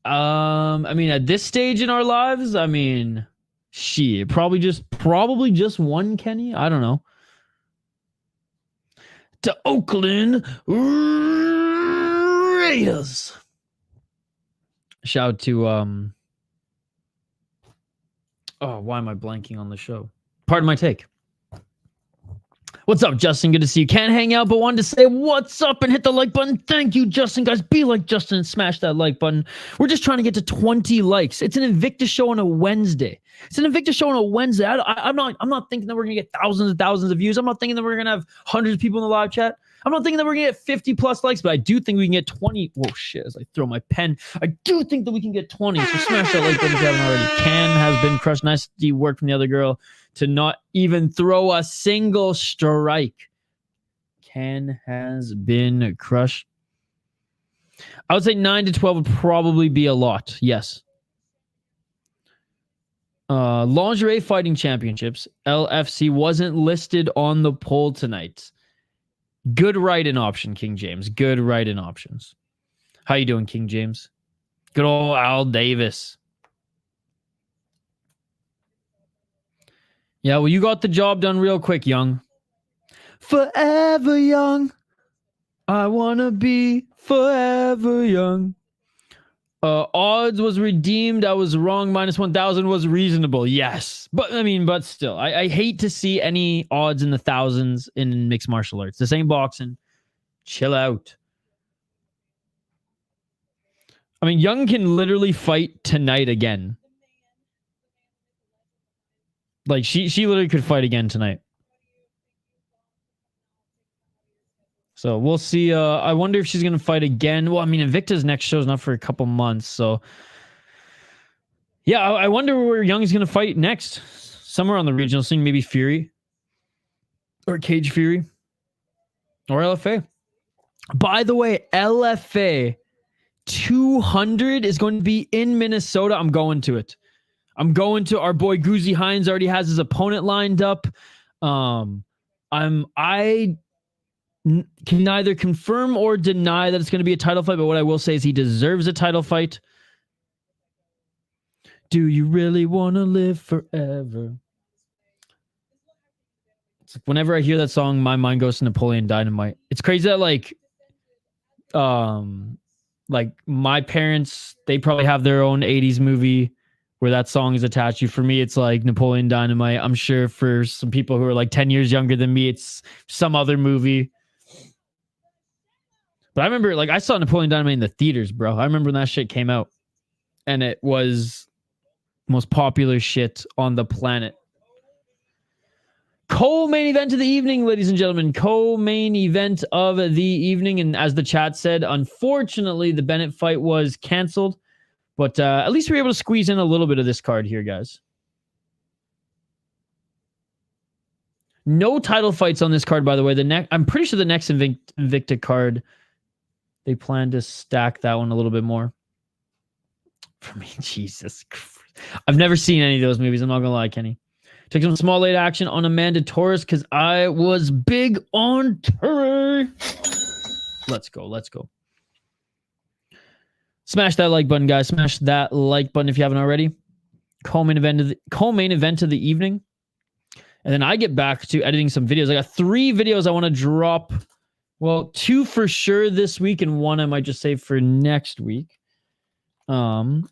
mean, at this stage in our lives, I mean, shit, probably just one, Kenny. I don't know. To Oakland Raiders. Shout out to oh, why am I blanking on the show? Pardon my take. What's up, Justin? Good to see you. Can't hang out, but wanted to say what's up and hit the like button. Thank you, Justin. Guys, be like Justin and smash that like button. We're just trying to get to 20 likes. It's an Invicta show on a Wednesday. I'm not thinking that we're gonna get thousands and thousands of views. I'm not thinking that we're gonna have hundreds of people in the live chat. I'm not thinking that we're gonna get 50 plus likes, but I do think we can get 20. Whoa, shit! As I throw my pen, I do think that we can get 20. So smash that like button if you haven't already. Can has been crushed. Nice to work from the other girl to not even throw a single strike. Can has been crushed. I would say 9 to 12 would probably be a lot. Yes. Lingerie Fighting Championships. LFC wasn't listed on the poll tonight. Good write-in option, King James. Good write-in options. How you doing, King James? Good old Al Davis. Yeah, well, you got the job done real quick, young. Forever young. I want to be forever young. Odds was redeemed. I was wrong. Minus 1,000 was reasonable. Yes. But still, I hate to see any odds in the thousands in mixed martial arts. This ain't boxing. Chill out. I mean, Young can literally fight tonight again. Like, she literally could fight again tonight. So we'll see. I wonder if she's going to fight again. Well, I mean, Invicta's next show is not for a couple months. So, yeah, I wonder where Young is going to fight next. Somewhere on the regional scene, maybe Fury. Or Cage Fury. Or LFA. By the way, LFA 200 is going to be in Minnesota. I'm going to it. I'm going to our boy Goozy Hines already has his opponent lined up. I can neither confirm or deny that it's going to be a title fight, but what I will say is he deserves a title fight. Do you really want to live forever? It's like whenever I hear that song, my mind goes to Napoleon Dynamite. It's crazy that like my parents, they probably have their own 80s movie where that song is attached to. For me, it's like Napoleon Dynamite. I'm sure for some people who are like 10 years younger than me, it's some other movie. But I remember, like, I saw Napoleon Dynamite in the theaters, bro. I remember when that shit came out. And it was the most popular shit on the planet. Co-main event of the evening, ladies and gentlemen. Co-main event of the evening. And as the chat said, unfortunately, the Bennett fight was canceled. But at least we were able to squeeze in a little bit of this card here, guys. No title fights on this card, by the way. I'm pretty sure the next Invicta card, they plan to stack that one a little bit more. For me, Jesus Christ. I've never seen any of those movies. I'm not going to lie, Kenny. Took some small late action on Amanda Torres because I was big on Turrey. Let's go. Let's go. Smash that like button, guys. Smash that like button if you haven't already. Co-main event of the evening. And then I get back to editing some videos. I got 3 videos I want to drop. Well, 2 for sure this week, and 1 I might just save for next week. But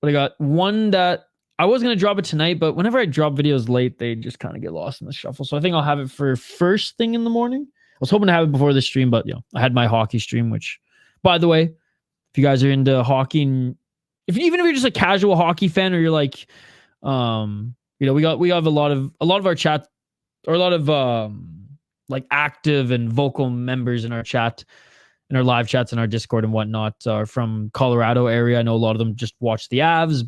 I got 1 that I was going to drop it tonight, but whenever I drop videos late, they just kind of get lost in the shuffle. So I think I'll have it for first thing in the morning. I was hoping to have it before the stream, but I had my hockey stream, which, by the way, if you guys are into hockey, and even if you're just a casual hockey fan, or you're like, we have a lot of our chat, or a lot of like active and vocal members in our chat, in our live chats, and our Discord and whatnot, are from Colorado area. I know a lot of them just watch the Avs.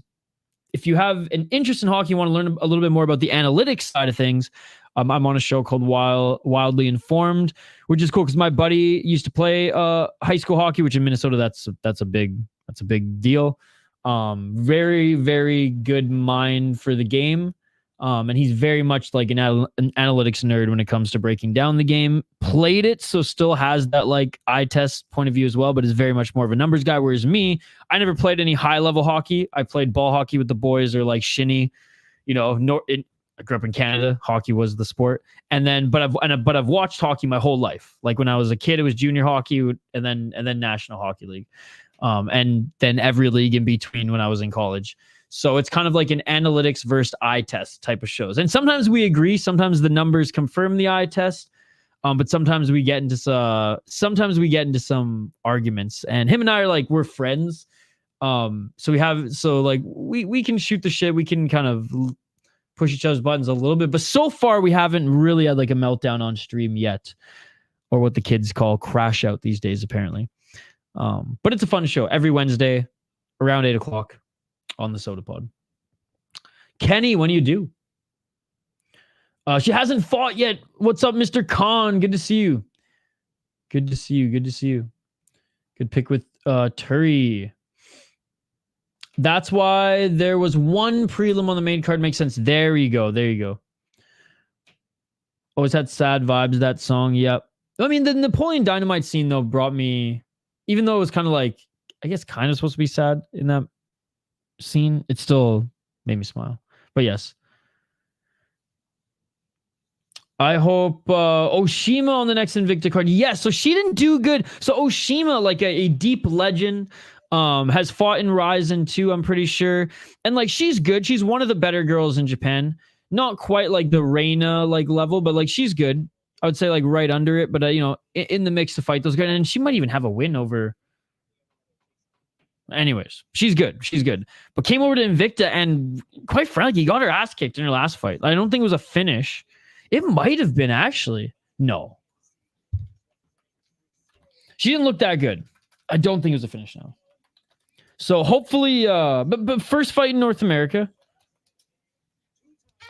If you have an interest in hockey, you want to learn a little bit more about the analytics side of things, I'm on a show called Wildly Informed, which is cool because my buddy used to play high school hockey, which in Minnesota that's a big deal. Very, very good mind for the game. And he's very much like an analytics nerd when it comes to breaking down the game. Played it, so still has that like eye test point of view as well, but is very much more of a numbers guy. Whereas me, I never played any high level hockey. I played ball hockey with the boys, or like shinny. I grew up in Canada. Hockey was the sport, but I've watched hockey my whole life. Like when I was a kid, it was junior hockey, and then National Hockey League. and then every league in between when I was in college. So it's kind of like an analytics versus eye test type of shows. And sometimes we agree. Sometimes the numbers confirm the eye test. But sometimes we get into some arguments. And him and I are like, we're friends. So we can shoot the shit. We can kind of push each other's buttons a little bit. But so far we haven't really had like a meltdown on stream yet. Or what the kids call crash out these days, apparently. But it's a fun show every Wednesday around 8 o'clock on the Soda Pod. Kenny, when do you do? She hasn't fought yet. What's up, Mr. Khan? Good to see you. Good to see you. Good pick with Turrey. That's why there was one prelim on the main card. Makes sense. There you go. Always had sad vibes, that song. Yep. I mean, the Napoleon Dynamite scene, though, brought me... Even though it was kind of like... I guess kind of supposed to be sad in that scene, it still made me smile. But yes. I hope Oshima on the next Invicta card. Yes, so she didn't do good. So Oshima, like a deep legend, has fought in Ryzen too, I'm pretty sure. And like she's good. She's one of the better girls in Japan. Not quite like the Reina like level, but like she's good. I would say like right under it, but you know, in the mix to fight those guys. And she might even have a win over. Anyways, she's good. But came over to Invicta and quite frankly, got her ass kicked in her last fight. I don't think it was a finish. It might have been, actually. No. She didn't look that good. I don't think it was a finish now. So hopefully, but first fight in North America.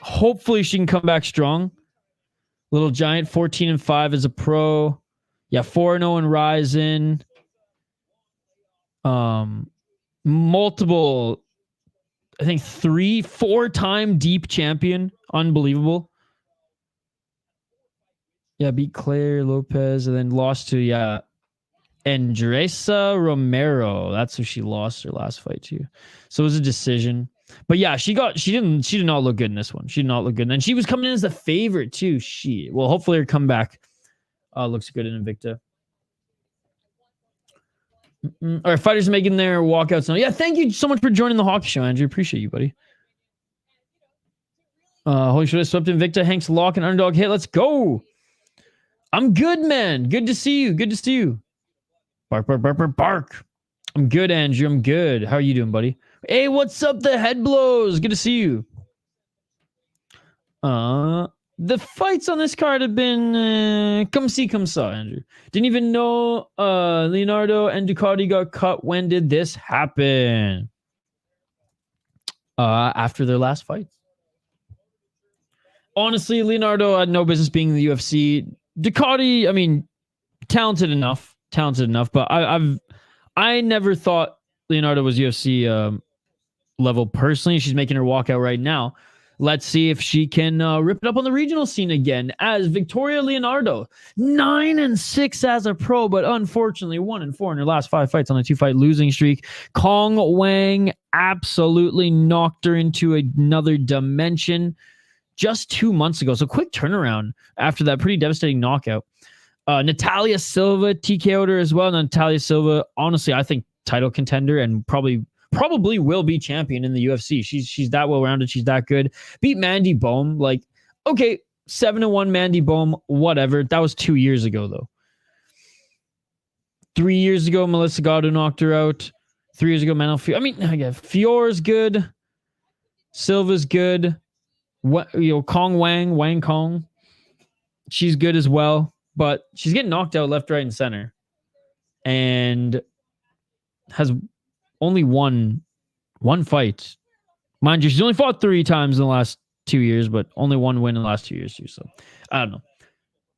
Hopefully she can come back strong. Little Giant, 14-5 as a pro. Yeah, 4-0 in Ryzen. Multiple, I think 4-time deep champion. Unbelievable. Yeah, beat Claire Lopez and then lost to, Andresa Romero. That's who she lost her last fight to. So it was a decision. But yeah, she did not look good in this one. She did not look good. And she was coming in as the favorite too. Well, hopefully her comeback looks good in Invicta. All right, fighters making their walkouts now. Yeah, thank you so much for joining the hockey show, Andrew. Appreciate you, buddy. Holy shit, I swept Invicta. Hank's lock and underdog hit. Let's go. I'm good, man. Good to see you. Bark, bark, bark, bark, bark. I'm good, Andrew. I'm good. How are you doing, buddy? Hey, what's up, the head blows? Good to see you. The fights on this card have been come see, come saw, Andrew. Didn't even know Leonardo and Ducote got cut. When did this happen? After their last fight. Honestly, Leonardo had no business being in the UFC. Ducote, I mean, talented enough, but I never thought Leonardo was UFC level personally. She's making her walkout right now. Let's see if she can rip it up on the regional scene again as Victoria Leonardo. 9-6 as a pro, but unfortunately 1-4 in her last 5 fights on a 2-fight losing streak. Kong Wang absolutely knocked her into another dimension just 2 months ago. So quick turnaround after that pretty devastating knockout. Natalia Silva TKO'd her as well. Natalia Silva, honestly, I think title contender and probably will be champion in the UFC. She's that well-rounded. She's that good. Beat Mandy Bohm. Like, okay, 7-1 Mandy Bohm, whatever. That was 2 years ago, though. 3 years ago, Melissa Gatto knocked her out. 3 years ago, Manuel Fior. I mean, again, Fior's good. Silva's good. Kong Wang Kong. She's good as well. But she's getting knocked out left, right, and center. And has only won one fight. Mind you, she's only fought 3 times in the last 2 years, but only one win in the last 2 years too. So I don't know.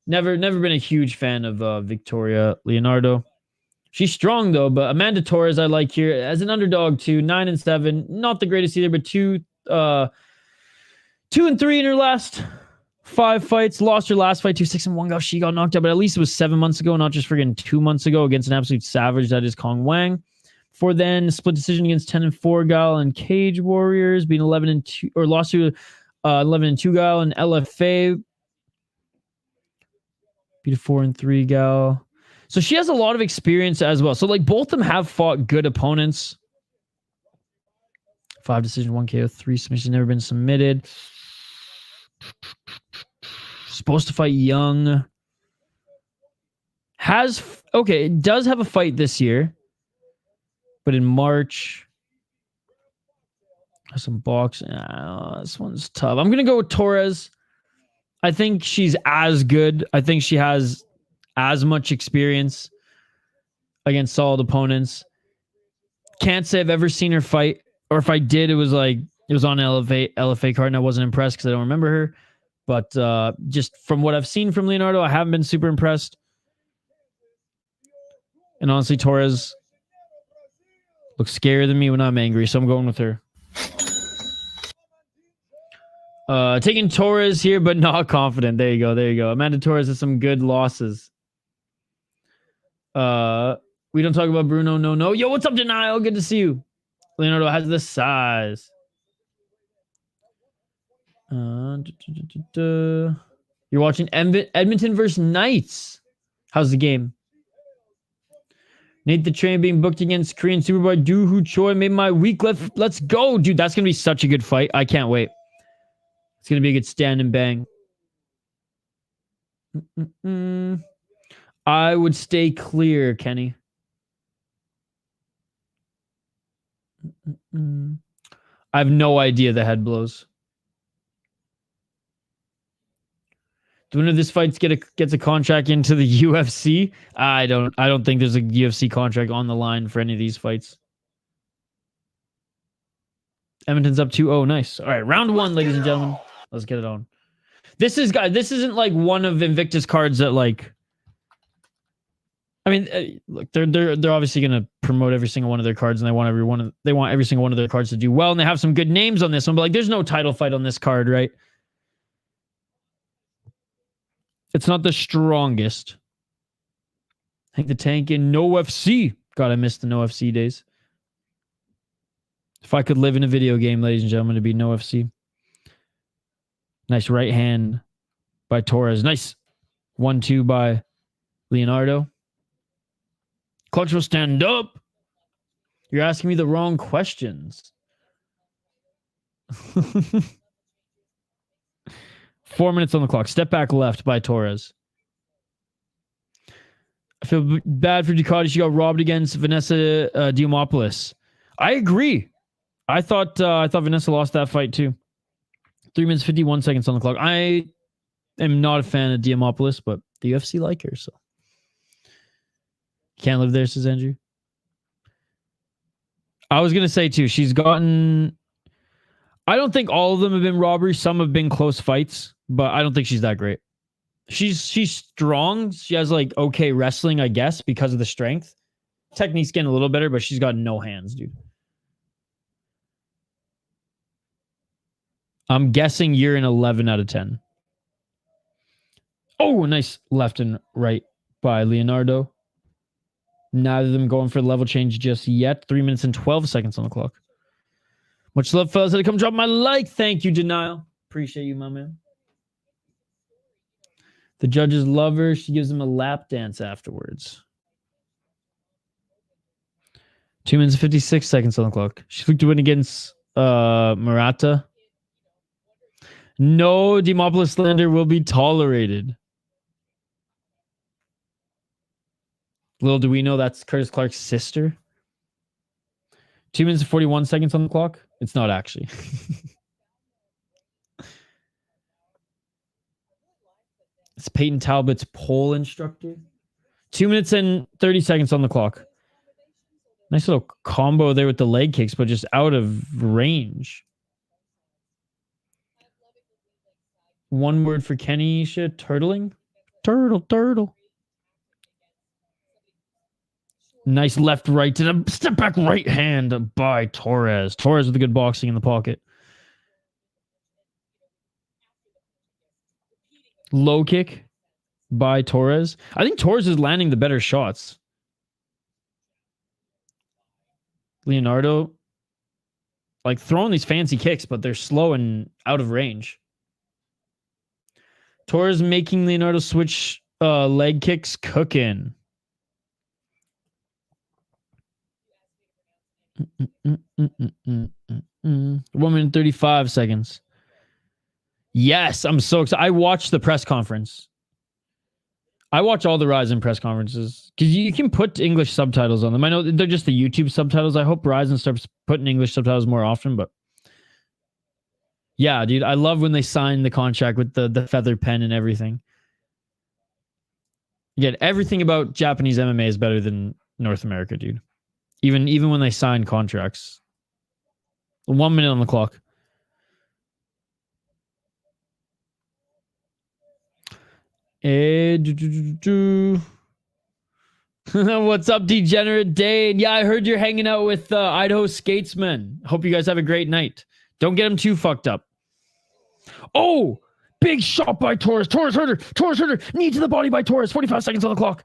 Never been a huge fan of Victoria Leonardo. She's strong though, but Amanda Torres I like here as an underdog too. 9-7, not the greatest either, but 2-3 in her last 5 fights. Lost her last fight 2-6-1. Gosh, she got knocked out, but at least it was 7 months ago, not just friggin' 2 months ago against an absolute savage that is Kong Wang. For then split decision against 10-4 Gal and Cage Warriors, being 11-2 or lost to 11-2 Gal and LFA. Beat a 4-3 Gal. So she has a lot of experience as well. So like both of them have fought good opponents. 5 decision, 1 KO, 3 submissions, never been submitted. Supposed to fight young. Does have a fight this year. But in March, some boxing. This one's tough. I'm going to go with Torres. I think she's as good. I think she has as much experience against solid opponents. Can't say I've ever seen her fight. Or if I did, it was on an LFA card and I wasn't impressed because I don't remember her. But just from what I've seen from Leonardo, I haven't been super impressed. And honestly, Torres looks scarier than me when I'm angry, so I'm going with her. Taking Torres here, but not confident. There you go. Amanda Torres has some good losses. We don't talk about Bruno. No. Yo, what's up, Denial? Good to see you. Leonardo has the size. You're watching Edmonton versus Knights. How's the game? Nate the Train being booked against Korean Superboy Do Hoo Choi made my week. Let's go, dude. That's gonna be such a good fight. I can't wait. It's gonna be a good stand and bang. I would stay clear, Kenny. I have no idea the head blows. The winner of this fight gets a contract into the UFC. I don't think there's a UFC contract on the line for any of these fights. Edmonton's up 2-0. Nice. All right, round 1, ladies and gentlemen. Let's get it on. This isn't like one of Invicta's cards that like. I mean, look, they're obviously going to promote every single one of their cards, and they want every single one of their cards to do well, and they have some good names on this one. But like, there's no title fight on this card, right? It's not the strongest. Hank the Tank in No FC. God, I missed the No FC days. If I could live in a video game, ladies and gentlemen, it'd be No FC. Nice right hand by Torres. Nice 1-2 by Leonardo. Clutch will stand up. You're asking me the wrong questions. 4 minutes on the clock. Step back left by Torres. I feel bad for Ducote. She got robbed against Vanessa Diamopoulos. I agree. I thought Vanessa lost that fight too. 3 minutes 51 seconds on the clock. I am not a fan of Diamopoulos, but the UFC like her, so can't live there, says Andrew. I was gonna say too. She's gotten. I don't think all of them have been robberies. Some have been close fights, but I don't think she's that great. She's strong. She has like okay wrestling, I guess, because of the strength. Technique's getting a little better, but she's got no hands, dude. I'm guessing you're an 11 out of 10. Oh, nice left and right by Leonardo. Neither of them going for the level change just yet. 3 minutes and 12 seconds on the clock. Much love, fellas. Had to come drop my like. Thank you, Denial. Appreciate you, my man. The judges love her. She gives them a lap dance afterwards. 2 minutes and 56 seconds on the clock. She looked to win against Murata. No Dimopoulos slander will be tolerated. Little do we know that's Curtis Clark's sister. 2 minutes and 41 seconds on the clock. It's not actually. It's Peyton Talbot's pole instructor. 2 minutes and 30 seconds on the clock. Nice little combo there with the leg kicks, but just out of range. One word for Kenny, turtling? Turtle. Nice left, right to the step back right hand by Torres. Torres with the good boxing in the pocket. Low kick by Torres. I think Torres is landing the better shots. Leonardo, like throwing these fancy kicks, but they're slow and out of range. Torres making Leonardo switch leg kicks cooking. 1 minute 35 seconds. Yes, I'm so excited. I watched the press conference. I watch all the Ryzen press conferences because you can put English subtitles on them. I know they're just the YouTube subtitles. I hope Ryzen starts putting English subtitles more often, but yeah, dude, I love when they sign the contract with the feather pen and everything. Again, everything about Japanese MMA is better than North America, dude. Even when they sign contracts. 1 minute on the clock. What's up, Degenerate Dane? Yeah, I heard you're hanging out with Idaho Skatesman. Hope you guys have a great night. Don't get him too fucked up. Oh, big shot by Torres. Torres hurt her. Torres hurt her. Knee to the body by Torres. 45 seconds on the clock.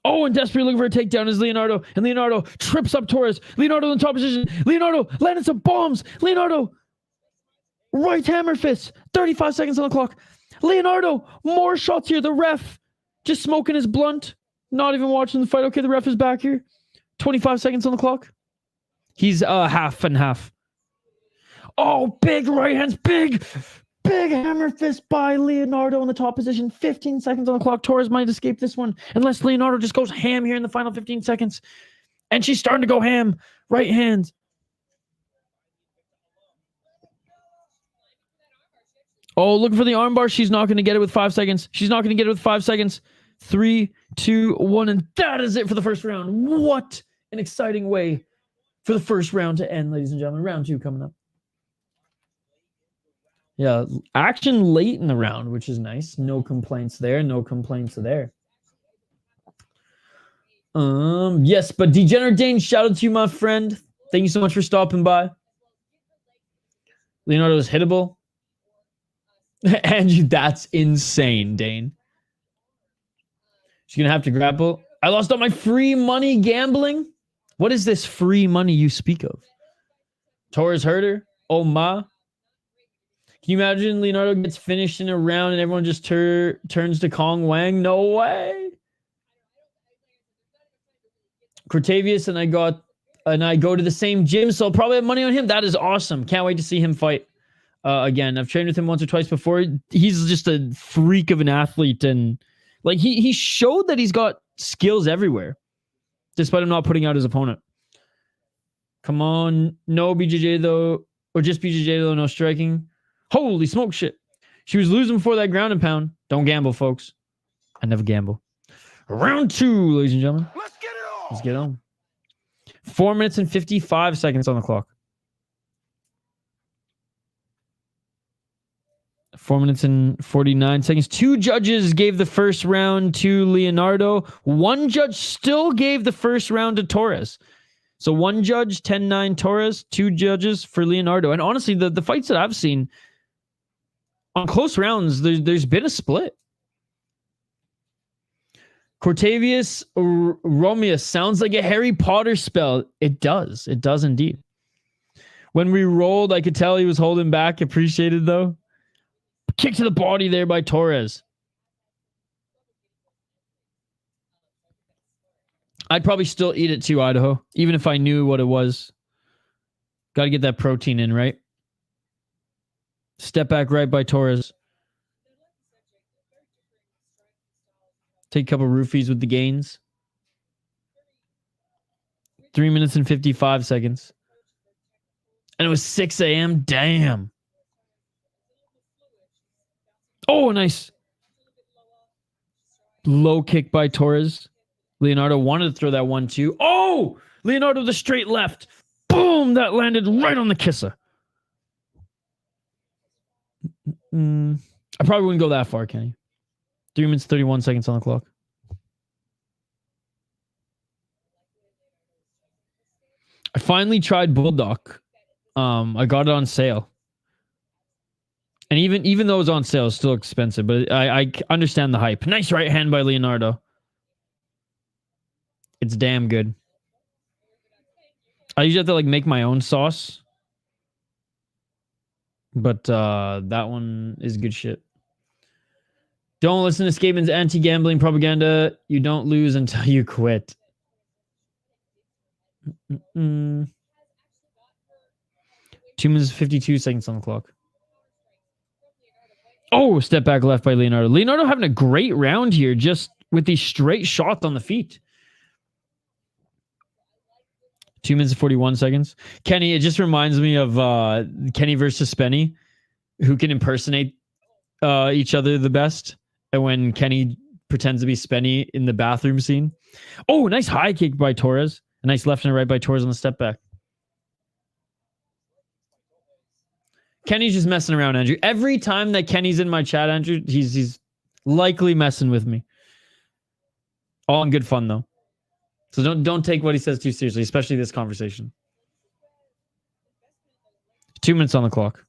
Oh, and desperately looking for a takedown is Leonardo. And Leonardo trips up Torres. Leonardo in the top position. Leonardo landed some bombs. Leonardo. Right hammer fist. 35 seconds on the clock. Leonardo. More shots here. The ref just smoking his blunt. Not even watching the fight. Okay, the ref is back here. 25 seconds on the clock. He's half and half. Oh, big right hands. Big hammer fist by Leonardo in the top position. 15 seconds on the clock. Torres might escape this one unless Leonardo just goes ham here in the final 15 seconds. And she's starting to go ham. Right hand. Oh, looking for the armbar. She's not going to get it with 5 seconds. She's not going to get it with 5 seconds. 3, 2, 1, and that is it for the first round. What an exciting way for the first round to end, ladies and gentlemen. Round 2 coming up. Yeah, action late in the round, which is nice. No complaints there. No complaints there. Yes, but Degenerate Dane, shout out to you, my friend. Thank you so much for stopping by. Leonardo is hittable. And that's insane, Dane. She's going to have to grapple. I lost all my free money gambling. What is this free money you speak of? Torres hurt her. Oh, ma. Can you imagine Leonardo gets finished in a round and everyone just turns to Kong Wang? No way. Cortavius and I go to the same gym, so I'll probably have money on him. That is awesome. Can't wait to see him fight again. I've trained with him once or twice before. He's just a freak of an athlete, and like he showed that he's got skills everywhere, despite him not putting out his opponent. Come on, no BJJ though, or just BJJ though, no striking. Holy smoke shit. She was losing before that ground and pound. Don't gamble, folks. I never gamble. Round 2, ladies and gentlemen. Let's get it on. Let's get on. 4 minutes and 55 seconds on the clock. 4 minutes and 49 seconds. 2 judges gave the first round to Leonardo. 1 judge still gave the first round to Torres. So 1 judge, 10-9 Torres, 2 judges for Leonardo. And honestly, the fights that I've seen, on close rounds, there's been a split. Cortavius Romeus sounds like a Harry Potter spell. It does. It does indeed. When we rolled, I could tell he was holding back. Appreciated, though. Kick to the body there by Torres. I'd probably still eat it too, Idaho, even if I knew what it was. Got to get that protein in, right? Step back right by Torres. Take a couple roofies with the gains. 3 minutes and 55 seconds. And it was 6 a.m. Damn. Oh, nice. Low kick by Torres. Leonardo wanted to throw that 1-2. Oh! Leonardo the straight left. Boom! That landed right on the kisser. I probably wouldn't go that far, Kenny. 3 minutes, 31 seconds on the clock. I finally tried Bulldog. I got it on sale. And even though it's on sale, it's still expensive. But I understand the hype. Nice right hand by Leonardo. It's damn good. I usually have to like make my own sauce. But that one is good shit. Don't listen to Skateman's anti-gambling propaganda. You don't lose until you quit. 2 minutes 52 seconds on the clock. Oh, step back left by Leonardo. Leonardo having a great round here, just with these straight shots on the feet. 2 minutes 41 seconds. Kenny, it just reminds me of Kenny versus Spenny, who can impersonate each other the best. And when Kenny pretends to be Spenny in the bathroom scene. Oh, nice high kick by Torres. A nice left and right by Torres on the step back. Kenny's just messing around, Andrew. Every time that Kenny's in my chat, Andrew, he's likely messing with me. All in good fun, though. So don't take what he says too seriously, especially this conversation. 2 minutes on the clock.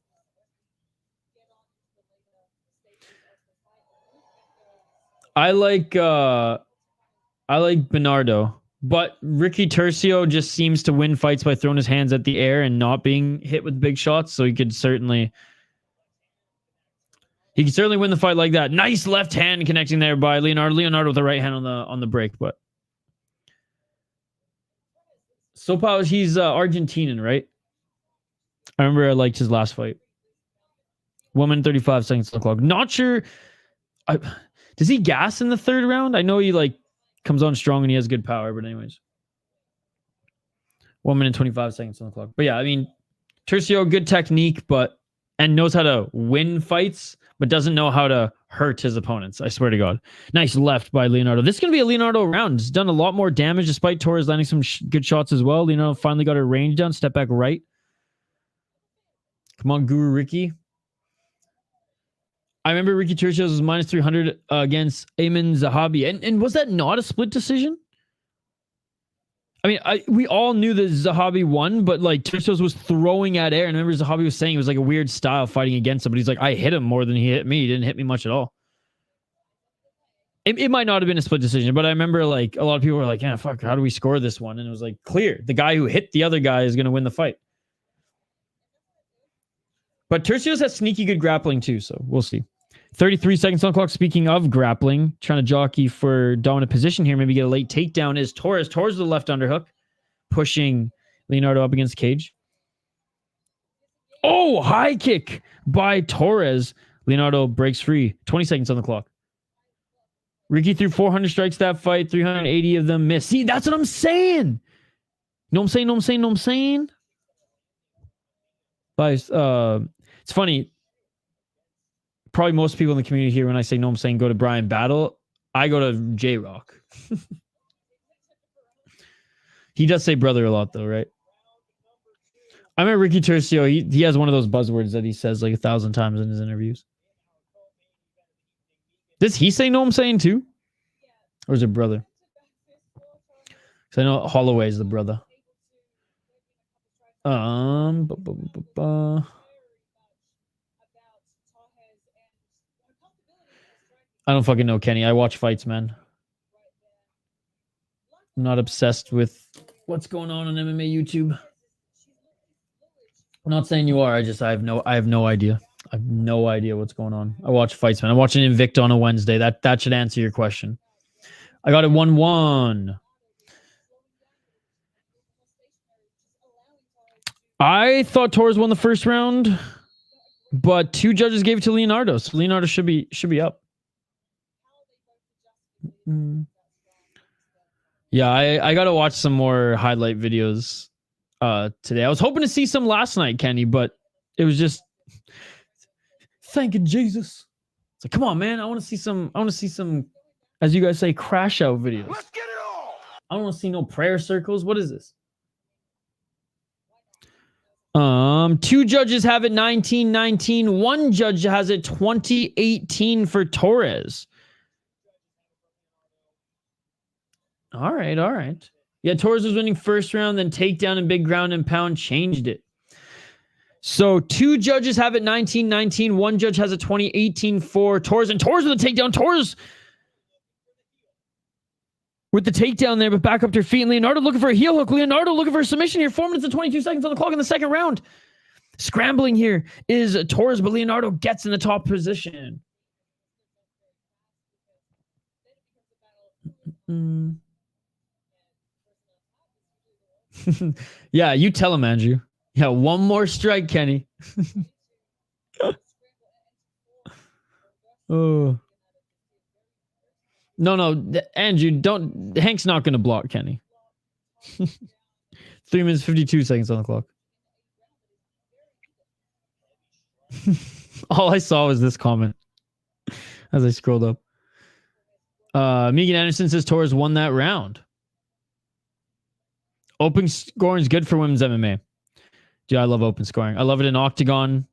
I like Bernardo, but Ricky Tercio just seems to win fights by throwing his hands at the air and not being hit with big shots. So he could certainly win the fight like that. Nice left hand connecting there by Leonardo. Leonardo with the right hand on the break, but Sopao, he's Argentinian, right? I remember I liked his last fight. 1 minute 35 seconds on the clock. Not sure. Does he gas in the third round? I know he comes on strong and he has good power, but anyways. 1 minute 25 seconds on the clock. But yeah, I mean, Tercio, good technique, and knows how to win fights, but doesn't know how to hurt his opponents. I swear to God. Nice left by Leonardo. This is going to be a Leonardo round. He's done a lot more damage despite Torres landing some good shots as well. Leonardo finally got her range down. Step back right. Come on, Guru Ricky. I remember Ricky Tercios was minus 300 against Ayman Zahabi. And was that not a split decision? I mean, we all knew that Zahabi won, but Tercios was throwing at air. And I remember Zahabi was saying it was like a weird style fighting against him, but he's like, I hit him more than he hit me. He didn't hit me much at all. It might not have been a split decision, but I remember a lot of people were like, yeah, fuck, how do we score this one? And it was clear. The guy who hit the other guy is going to win the fight. But Tercios has sneaky good grappling too, so we'll see. 33 seconds on the clock. Speaking of grappling, trying to jockey for dominant position here, maybe get a late takedown is Torres. Torres with the left underhook, pushing Leonardo up against the cage. Oh, high kick by Torres. Leonardo breaks free. 20 seconds on the clock. Ricky threw 400 strikes that fight, 380 of them missed. See, that's what I'm saying. You know what I'm saying? But it's funny. Probably most people in the community here, when I say no, I'm saying go to Brian Battle. I go to J-Rock. He does say brother a lot, though, right? I remember Ricky Tercio. He has one of those buzzwords that he says 1,000 times in his interviews. Does he say no, I'm saying too? Or is it brother? Because I know Holloway is the brother. I don't fucking know, Kenny. I watch fights, man. I'm not obsessed with what's going on MMA YouTube. I'm not saying you are. I have no idea. I have no idea what's going on. I watch fights, man. I'm watching Invicta on a Wednesday. That should answer your question. I got it 1-1. I thought Torres won the first round, but 2 judges gave it to Leonardo, so Leonardo should be up. Yeah, I got to watch some more highlight videos today. I was hoping to see some last night, Kenny, but it was just thanking Jesus. It's like, come on, man. I want to see some, as you guys say, crash out videos. Let's get it all. I don't want to see no prayer circles. What is this? 2 judges have it 19-19. 1 judge has it 20-18 for Torres. All right. Yeah, Torres was winning first round, then takedown and big ground and pound changed it. So 2 judges have it 19-19. 1 judge has it 20-18 for Torres. And Torres with a takedown. Torres with the takedown there, but back up to her feet. And Leonardo looking for a heel hook. Leonardo looking for a submission here. 4 minutes and 22 seconds on the clock in the second round. Scrambling here is Torres, but Leonardo gets in the top position. Yeah, you tell him, Andrew. Yeah, one more strike, Kenny. Oh. No, Andrew, don't. Hank's not going to block Kenny. 3 minutes, 52 seconds on the clock. All I saw was this comment as I scrolled up. Megan Anderson says Torres won that round. Open scoring is good for women's MMA. Dude, I love open scoring. I love it in Octagon.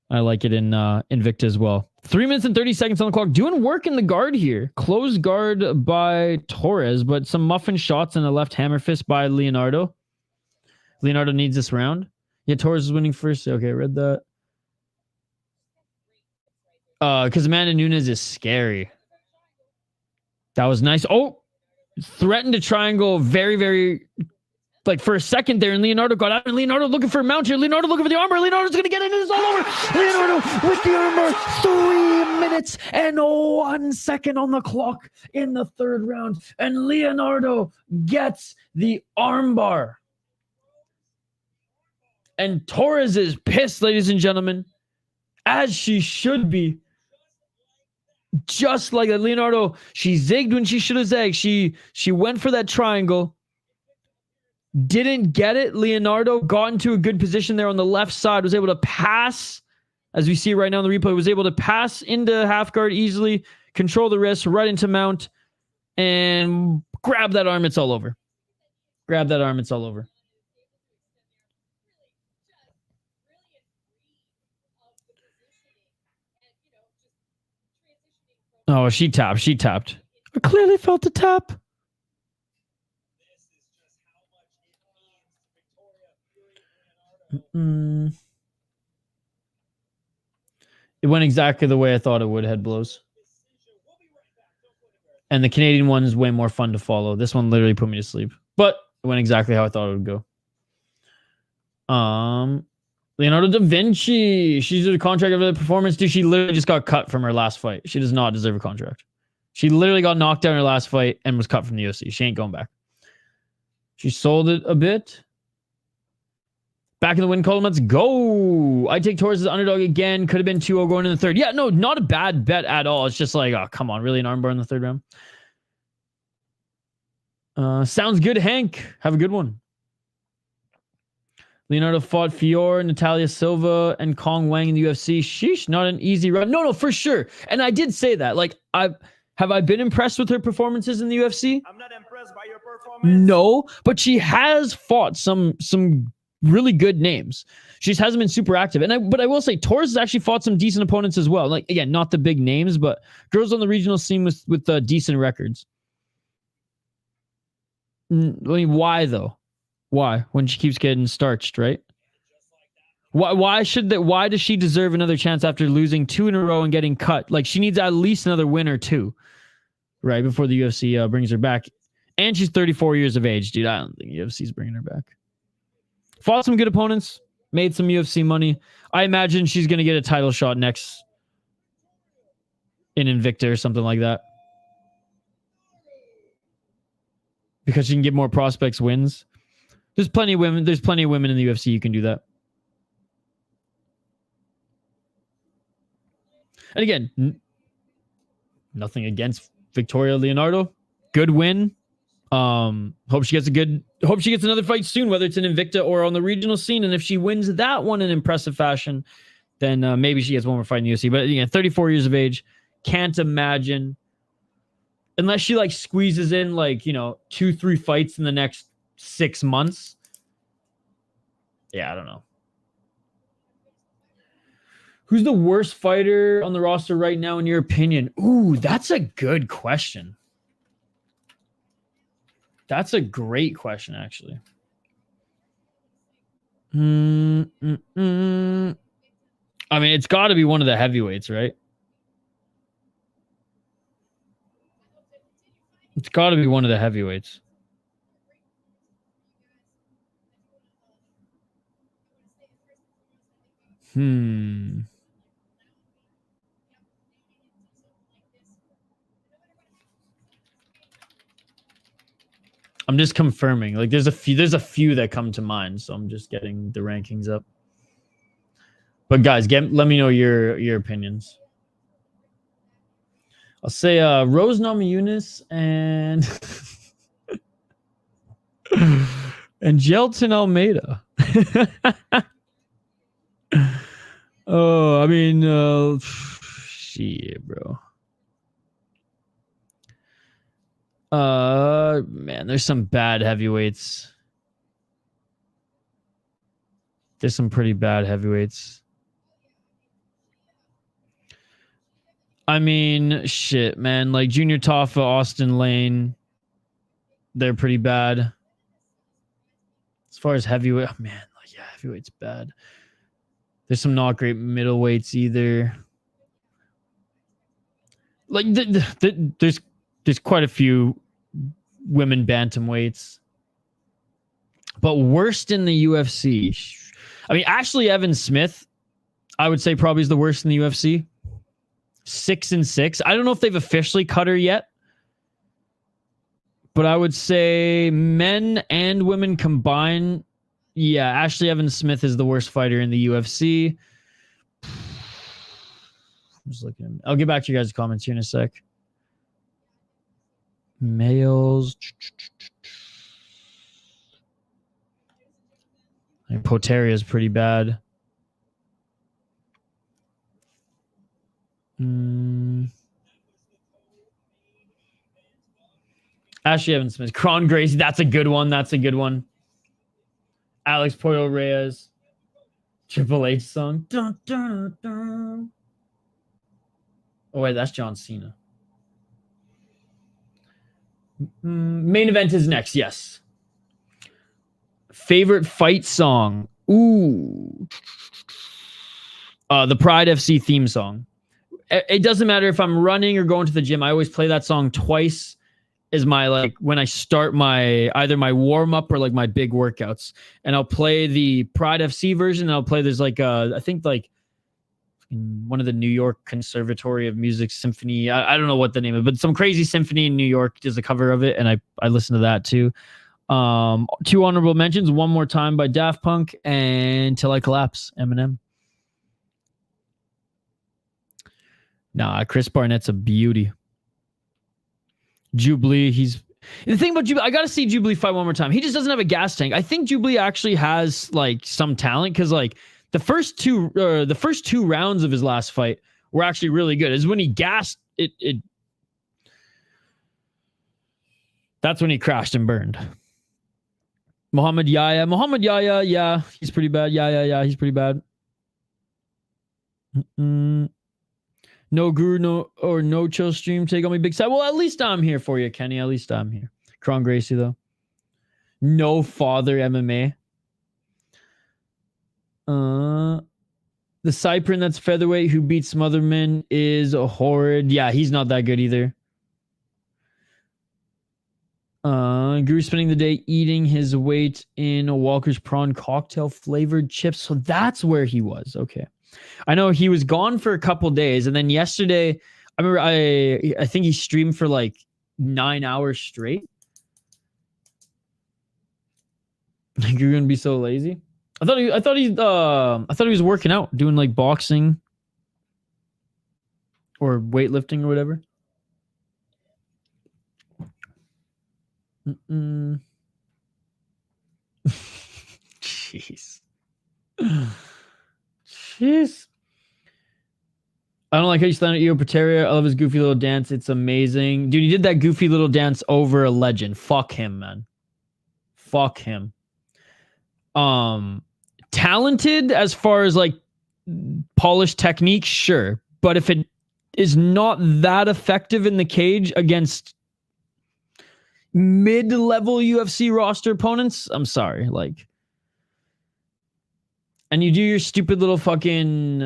I like it in Invicta as well. 3 minutes and 30 seconds on the clock. Doing work in the guard here. Closed guard by Torres, but some muffin shots and a left hammer fist by Leonardo. Leonardo needs this round. Yeah, Torres is winning first. Okay, I read that. Because Amanda Nunes is scary. That was nice. Oh, threatened to triangle very, very, like for a second there, and Leonardo got out, and Leonardo looking for a mount here. Leonardo looking for the armbar. Leonardo's going to get it, and it's all over. Leonardo with the armbar. 3 minutes and 1 second on the clock in the third round, and Leonardo gets the armbar. And Torres is pissed, ladies and gentlemen, as she should be. Just like that, Leonardo, she zigged when she should have zagged. She went for that triangle. Didn't get it. Leonardo got into a good position there on the left side. Was able to pass, as we see right now in the replay, was able to pass into half guard easily, control the wrist, right into mount, and grab that arm. It's all over. Grab that arm. It's all over. Oh, she tapped. She tapped. I clearly felt the tap. It went exactly the way I thought it would, head blows. And the Canadian one is way more fun to follow. This one literally put me to sleep. But it went exactly how I thought it would go. Leonardo da Vinci. She's a contract over the performance. Dude, she literally just got cut from her last fight. She does not deserve a contract. She literally got knocked out in her last fight and was cut from the UFC. She ain't going back. She sold it a bit. Back in the win column. Let's go. I take Torres as underdog again. Could have been 2-0 going in the third. Yeah, no, not a bad bet at all. It's just like, oh, come on. Really an armbar in the third round? Sounds good, Hank. Have a good one. Leonardo fought Fior, Natalia Silva, and Kong Wang in the UFC. Sheesh, not an easy run. No, for sure. And I did say that. Like, have I been impressed with her performances in the UFC? I'm not impressed by your performance. No, but she has fought some really good names. She just hasn't been super active. But I will say Torres has actually fought some decent opponents as well. Like, again, not the big names, but girls on the regional scene with decent records. I mean, why though? Why? When she keeps getting starched, right? Why does she deserve another chance after losing 2 in a row and getting cut? Like, she needs at least another win or 2, right, before the UFC brings her back. And she's 34 years of age, dude. I don't think UFC's bringing her back. Fought some good opponents, made some UFC money. I imagine she's going to get a title shot next in Invicta or something like that. Because she can get more prospects wins. There's plenty of women in the UFC you can do that. And again, nothing against Victoria Leonardo. Good win. Hope she gets another fight soon, whether it's in Invicta or on the regional scene. And if she wins that one in impressive fashion, then maybe she gets one more fight in the UFC. But again, 34 years of age, can't imagine, unless she like squeezes in like, 2-3 fights in the next 6 months. Yeah, I don't know. Who's the worst fighter on the roster right now, in your opinion? Ooh, that's a good question. That's a great question, actually. I mean, it's got to be one of the heavyweights, right? It's got to be one of the heavyweights. I'm just confirming. Like there's a few that come to mind, so I'm just getting the rankings up. But guys, let me know your opinions. I'll say Rose Namajunas and and Jelton Almeida. Oh, I mean, shit, bro. Man, there's some bad heavyweights. There's some pretty bad heavyweights. I mean, shit, man. Like Junior Toffa, Austin Lane, they're pretty bad. As far as heavyweight, oh, man, like yeah, heavyweight's bad. There's some not great middleweights either. Like there's quite a few women bantamweights, but worst in the UFC. I mean, Ashley Evans Smith, I would say probably is the worst in the UFC. 6-6. I don't know if they've officially cut her yet, but I would say men and women combined. Yeah, Ashley Evans Smith is the worst fighter in the UFC. I'm just looking. I'll get back to you guys' comments here in a sec. Males. I mean, Poteria is pretty bad. Ashley Evans Smith. Kron Gracie. That's a good one. That's a good one. Alex Pollo Reyes. Triple H song. Dun, dun, dun. Oh, wait. That's John Cena. Main event is next. Yes. Favorite fight song. Ooh. The Pride FC theme song. It doesn't matter if I'm running or going to the gym. I always play that song twice as my, like, when I start my, either my warm up or like my big workouts. And I'll play the Pride FC version. And I'll play, there's like, I think like one of the New York Conservatory of Music Symphony. I don't know what the name is, but some crazy symphony in New York does a cover of it. And I listen to that too. 2 honorable mentions. One More Time by Daft Punk and Till I Collapse, Eminem. Nah, Chris Barnett's a beauty. Jubilee, the thing about Jubilee, I gotta see Jubilee fight one more time. He just doesn't have a gas tank. I think Jubilee actually has like some talent because like the first two rounds of his last fight were actually really good. Is when he gassed it. That's when he crashed and burned. Muhammad Yahya, yeah, he's pretty bad. Yeah, he's pretty bad. No Guru, no Chill Stream. Take on me, big side. Well, at least I'm here for you, Kenny. At least I'm here. Kron Gracie, though. No Father MMA. The Cyprin that's featherweight who beats Smotherman is a horrid. Yeah, he's not that good either. Guru spending the day eating his weight in a Walker's prawn cocktail flavored chips. So that's where he was. Okay. I know he was gone for a couple days, and then yesterday, I remember I think he streamed for like 9 hours straight. Like you're gonna be so lazy. I thought he was working out, doing like boxing or weightlifting or whatever. Jeez. Jeez. I don't like how you stand at Io Pateria. I love his goofy little dance. It's amazing. Dude, he did that goofy little dance over a legend. Fuck him, man. Fuck him. Talented as far as like polished technique, sure. But if it is not that effective in the cage against mid-level UFC roster opponents, I'm sorry. Like, and you do your stupid little fucking,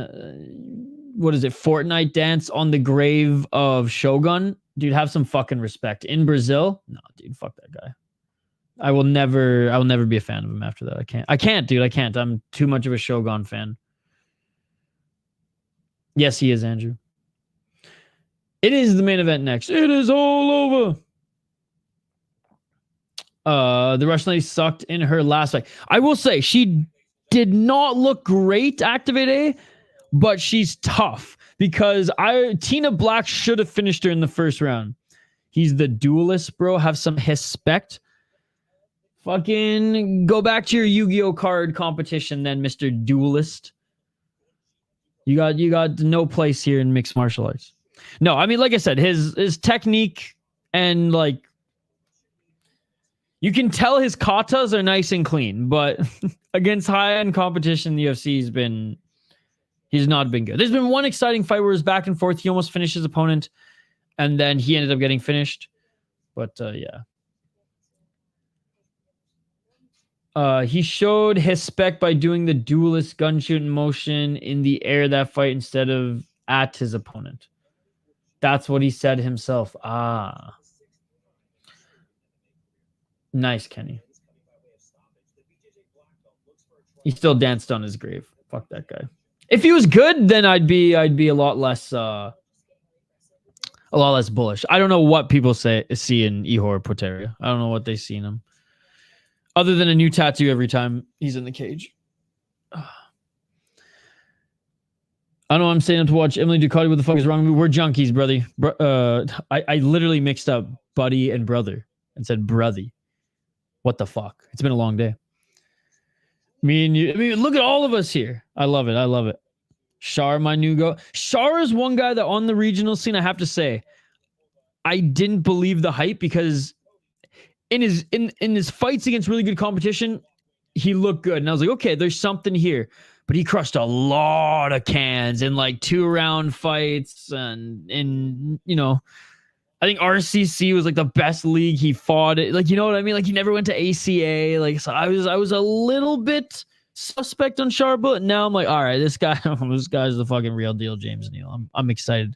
what is it, Fortnite dance on the grave of Shogun. Dude, have some fucking respect. In Brazil? No, dude, fuck that guy. I will never be a fan of him after that. I can't, dude. I can't. I'm too much of a Shogun fan. Yes, he is, Andrew. It is the main event next. It is all over. The Russian lady sucked in her last fight. I will say she did not look great, Activate A, but she's tough because Tina Black should have finished her in the first round. He's the duelist, bro. Have some respect. Fucking go back to your Yu-Gi-Oh card competition then, Mr. Duelist. You got no place here in mixed martial arts. No, I mean, like I said, his technique and like you can tell his katas are nice and clean, but against high-end competition, the UFC he's not been good. There's been one exciting fight where it was back and forth. He almost finished his opponent, and then he ended up getting finished. But yeah. He showed his spec by doing the duelist gun shooting motion in the air that fight instead of at his opponent. That's what he said himself. Ah. Nice, Kenny. He still danced on his grave. Fuck that guy. If he was good, then I'd be a lot less bullish. I don't know what people see in Ihor Potieria. I don't know what they see in him. Other than a new tattoo every time he's in the cage. I don't know. I'm staying up to watch Emily Ducote. What the fuck is wrong with me? We're junkies, brother. I literally mixed up buddy and brother and said brothy. What the fuck? It's been a long day. Me and you. I mean, look at all of us here. I love it. I love it. Shar, my new go. Shar is one guy that on the regional scene, I have to say, I didn't believe the hype because in his fights against really good competition, he looked good. And I was like, okay, there's something here. But he crushed a lot of cans in like 2-round fights. And you know, I think RCC was like the best league he fought. Like, you know what I mean? Like, he never went to ACA. Like, so I was a little bit suspect on Sharp, and now I'm like, all right, this guy's the fucking real deal, James Neal. I'm excited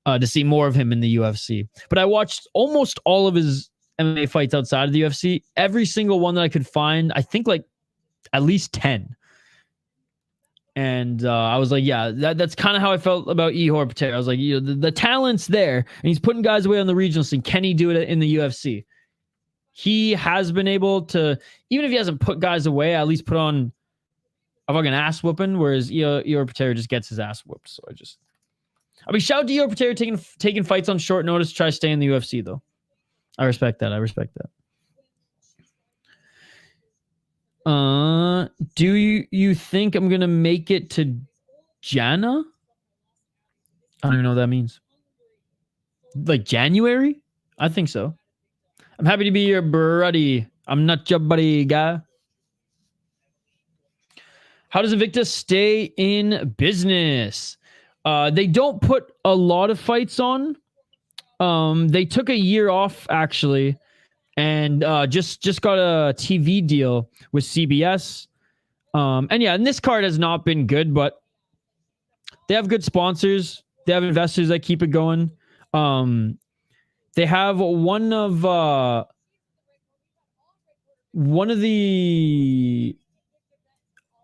to see more of him in the UFC. But I watched almost all of his MMA fights outside of the UFC. Every single one that I could find, I think like at least 10. And I was like, yeah, that's kind of how I felt about Ihor Potieria. I was like, you know, the talent's there, and he's putting guys away on the regional scene. Can he do it in the UFC? He has been able to, even if he hasn't put guys away, at least put on a fucking ass whooping, whereas Ihor Potieria just gets his ass whooped. So I mean, shout out to Ihor Potieria taking fights on short notice to try to stay in the UFC, though. I respect that. Do you think I'm gonna make it to Jana? I don't even know what that means. Like January? I think so. I'm happy to be your buddy. I'm not your buddy, guy. How does Invicta stay in business? They don't put a lot of fights on. They took a year off, actually, and just got a TV deal with CBS. And this card has not been good, but they have good sponsors. They have investors that keep it going. They have one of the,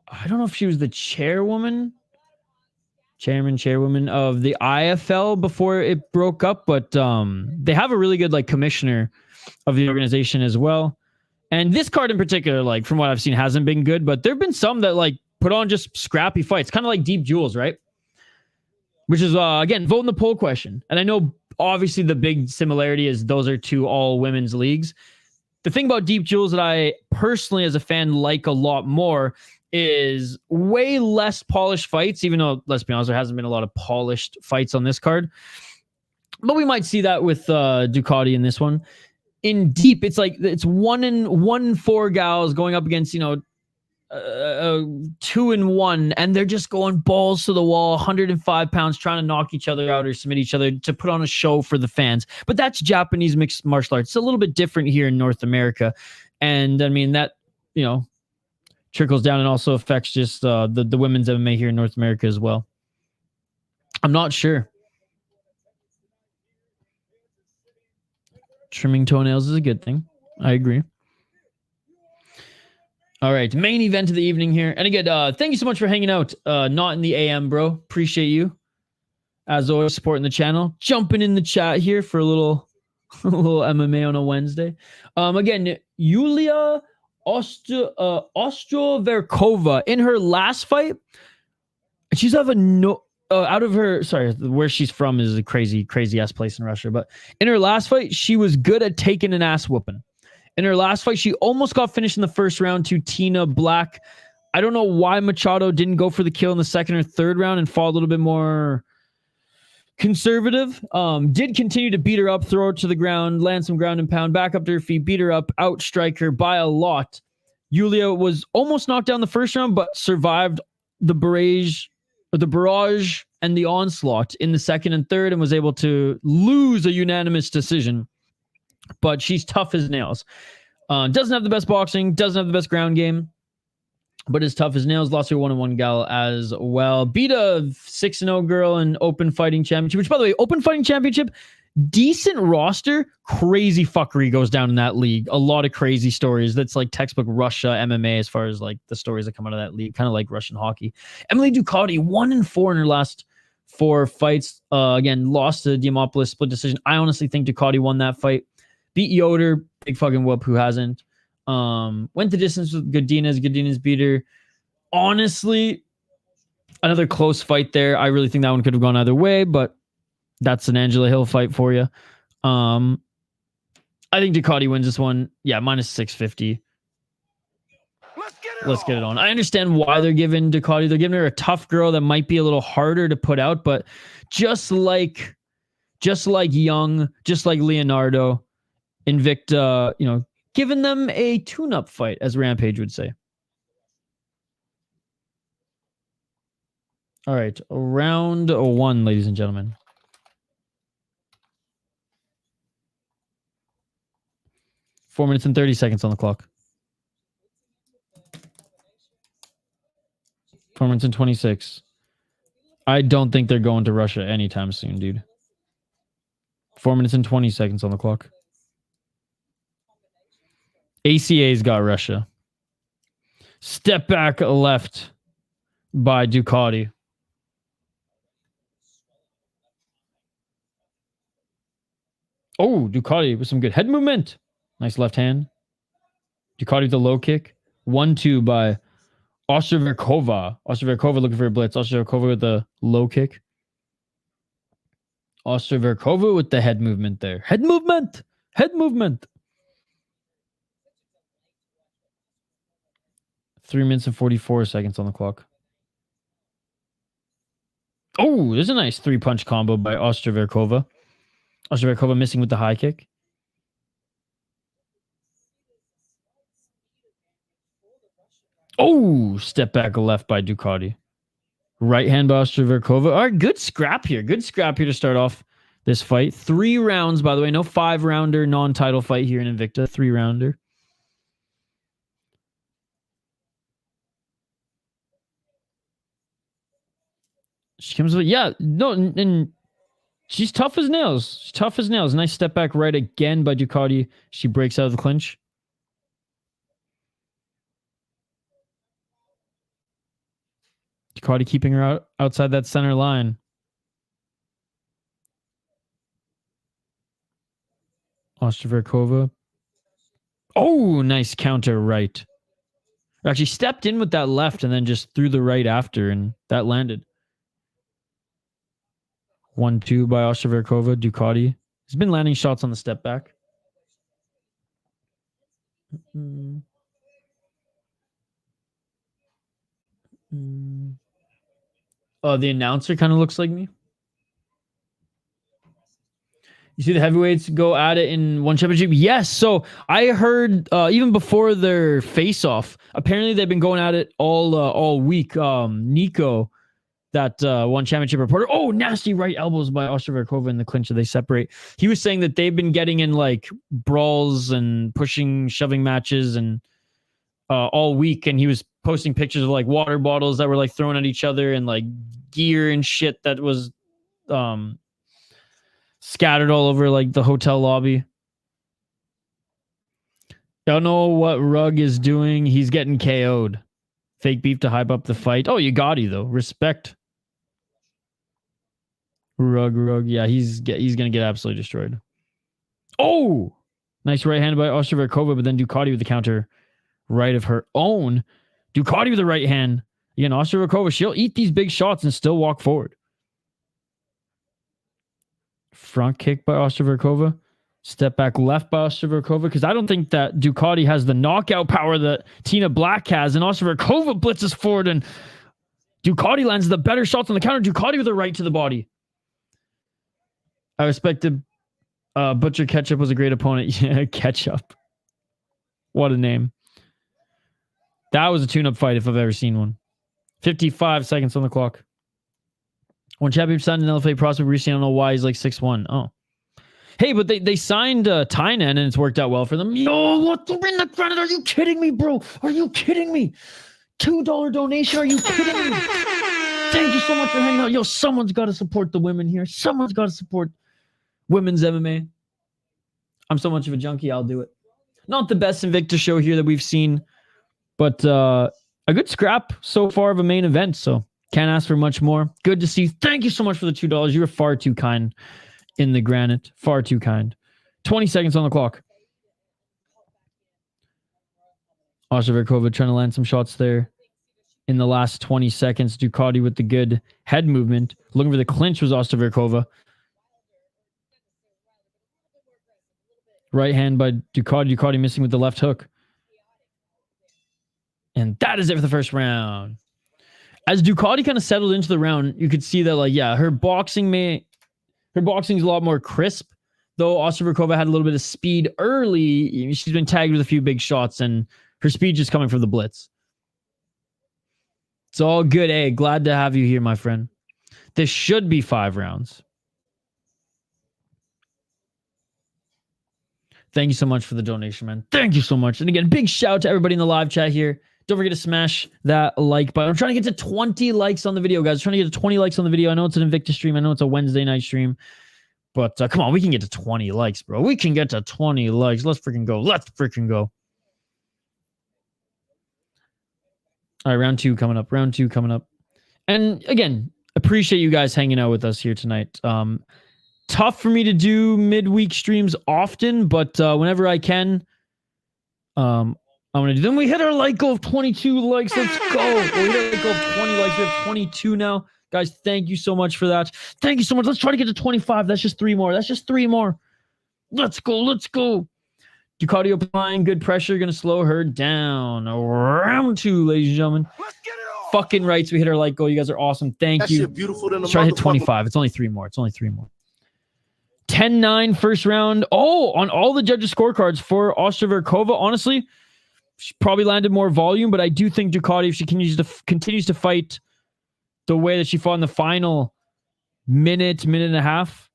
I don't know if she was the chairwoman of the IFL before it broke up, but they have a really good like commissioner of the organization as well. And this card in particular, like from what I've seen, hasn't been good, but there've been some that like put on just scrappy fights, kind of like Deep Jewels, right? Which is again, vote in the poll question. And I know obviously the big similarity is those are two all women's leagues. The thing about Deep Jewels that I personally as a fan like a lot more is way less polished fights, even though, let's be honest, there hasn't been a lot of polished fights on this card. But we might see that with Ducati in this one. In Deep, it's like it's 1-4 gals going up against, 2-1, and they're just going balls to the wall, 105 pounds, trying to knock each other out or submit each other to put on a show for the fans. But that's Japanese mixed martial arts. It's a little bit different here in North America. And I mean, that, trickles down and also affects just the women's MMA here in North America as well. I'm not sure. Trimming toenails is a good thing. I agree. All right, main event of the evening here. And again, thank you so much for hanging out. Not in the AM, bro. Appreciate you. As always, supporting the channel. Jumping in the chat here for a little A little MMA on a Wednesday. Again, Yulia Ostroverkhova in her last fight, she's out of her, sorry, where she's from is a crazy ass place in Russia, but in her last fight, she was good at taking an ass whooping. In her last fight, she almost got finished in the first round to Tina Black. I don't know why Machado didn't go for the kill in the second or third round and fall a little bit more conservative. Did continue to beat her up, throw her to the ground, land some ground and pound, back up to her feet, beat her up, outstrike her by a lot. Yulia was almost knocked down the first round, but survived the barrage and the onslaught in the second and third and was able to lose a unanimous decision. But she's tough as nails. Doesn't have the best boxing, doesn't have the best ground game, but is tough as nails. Lost to a 1-1 gal as well. Beat a 6-0 girl in Open Fighting Championship, which, by the way, Open Fighting Championship, decent roster. Crazy fuckery goes down in that league. A lot of crazy stories. That's like textbook Russia MMA as far as like the stories that come out of that league. Kind of like Russian hockey. Emily Ducote, 1-4 in her last 4 fights. Again, lost to Diamopoulos, split decision. I honestly think Ducote won that fight. Beat Yoder, big fucking whoop, who hasn't. Went the distance with Godinez beat her. Honestly, another close fight there. I really think that one could have gone either way, but that's an Angela Hill fight for you. I think Ducote wins this one. Yeah, minus 650. Let's get it on. I understand why they're giving Ducote. They're giving her a tough girl that might be a little harder to put out, but just like Young, just like Leonardo, Invicta, giving them a tune-up fight, as Rampage would say. All right, round 1, ladies and gentlemen. Four minutes and 30 seconds on the clock. 4 minutes and 26. I don't think they're going to Russia anytime soon, dude. 4 minutes and 20 seconds on the clock. ACA's got Russia. Step back left by Ducote. Oh, Ducote with some good head movement. Nice left hand. Ducote with the low kick. 1-2 by Ostroverkhova. Ostroverkhova looking for a blitz. Ostroverkhova with the low kick. Ostroverkhova with the head movement there. Head movement. 3 minutes and 44 seconds on the clock. Oh, there's a nice 3-punch combo by Ostroverkhova. Ostroverkhova missing with the high kick. Oh, step back left by Ducote. Right hand by Ostroverkhova. All right, good scrap here. Good scrap here to start off this fight. 3 rounds, by the way. No 5-rounder, non-title fight here in Invicta. 3-rounder. She comes with, and she's tough as nails. She's tough as nails. Nice step back right again by Ducote. She breaks out of the clinch. Ducote keeping her outside that center line. Ostroverkhova. Oh, nice counter right. Actually stepped in with that left and then just threw the right after, and that landed. 1-2 by Ostroverkhova. Ducote has been landing shots on the step back. Oh, the announcer kind of looks like me. You see the heavyweights go at it in one championship? Yes. So I heard even before their face-off, apparently they've been going at it all week. Nico, that one championship reporter. Oh, nasty right elbows by Ostroverkhova in the clinch. They separate. He was saying that they've been getting in like brawls and pushing, shoving matches and all week. And he was posting pictures of like water bottles that were like thrown at each other and like gear and shit that was scattered all over like the hotel lobby. Don't know what Rug is doing. He's getting KO'd. Fake beef to hype up the fight. Oh, you got it though. Respect. Rug. Yeah, he's gonna get absolutely destroyed. Oh, nice right hand by Ostroverkhova, but then Ducote with the counter right of her own. Ducote with the right hand. Again, Ostroverkhova, she'll eat these big shots and still walk forward. Front kick by Ostroverkhova. Step back left by Ostroverkhova, because I don't think that Ducote has the knockout power that Tina Black has, and Ostroverkhova blitzes forward, and Ducote lands the better shots on the counter. Ducote with a right to the body. I respected Butcher Ketchup was a great opponent. Yeah, Ketchup. What a name. That was a tune-up fight if I've ever seen one. 55 seconds on the clock. When championship signed an LFA prospect recently, I don't know why he's like 6'1". Oh. Hey, but they signed Thaiane and it's worked out well for them. Yo, what the in the granite? Are you kidding me, bro? Are you kidding me? $2 donation? Are you kidding me? Thank you so much for hanging out. Yo, someone's got to support the women here. Someone's got to support women's MMA. I'm so much of a junkie, I'll do it. Not the best Invicta show here that we've seen, but a good scrap so far of a main event, so can't ask for much more. Good to see. Thank you so much for the $2. You were far too kind in the granite. Far too kind. 20 seconds on the clock. Ostroverkhova trying to land some shots there in the last 20 seconds. Ducote with the good head movement. Looking for the clinch was Ostroverkhova. Right hand by Ducote. Ducote missing with the left hook. And that is it for the first round. As Ducote kind of settled into the round, you could see that, like, yeah, her boxing is a lot more crisp. Though Ostroverkhova had a little bit of speed early, she's been tagged with a few big shots, and her speed just coming from the blitz. It's all good, eh? Glad to have you here, my friend. This should be 5 rounds. Thank you so much for the donation, man. Thank you so much. And again, big shout out to everybody in the live chat here. Don't forget to smash that like button. I'm trying to get to 20 likes on the video, guys. I'm trying to get to 20 likes on the video. I know it's an Invicta stream. I know it's a Wednesday night stream. But come on, we can get to 20 likes, bro. We can get to 20 likes. Let's freaking go. Let's freaking go. All right, round 2 coming up. Round 2 coming up. And again, appreciate you guys hanging out with us here tonight. Tough for me to do midweek streams often, but whenever I can, I'm going to do them. We hit our like goal of 22 likes. Let's go. We hit our goal of 20 likes. We have 22 now. Guys, thank you so much for that. Thank you so much. Let's try to get to 25. That's just 3 more. That's just 3 more. Let's go. Let's go. Ducote applying good pressure. Going to slow her down. Round 2, ladies and gentlemen. Let's get it on. Fucking rights. We hit our like goal. You guys are awesome. Thank That you. shit beautiful than Let's try to hit 25. It's only 3 more. It's only 3 more. 10-9 first round. Oh, on all the judges' scorecards for Ostroverkhova, honestly, she probably landed more volume, but I do think Ducote, if she continues to fight the way that she fought in the final minute and a half,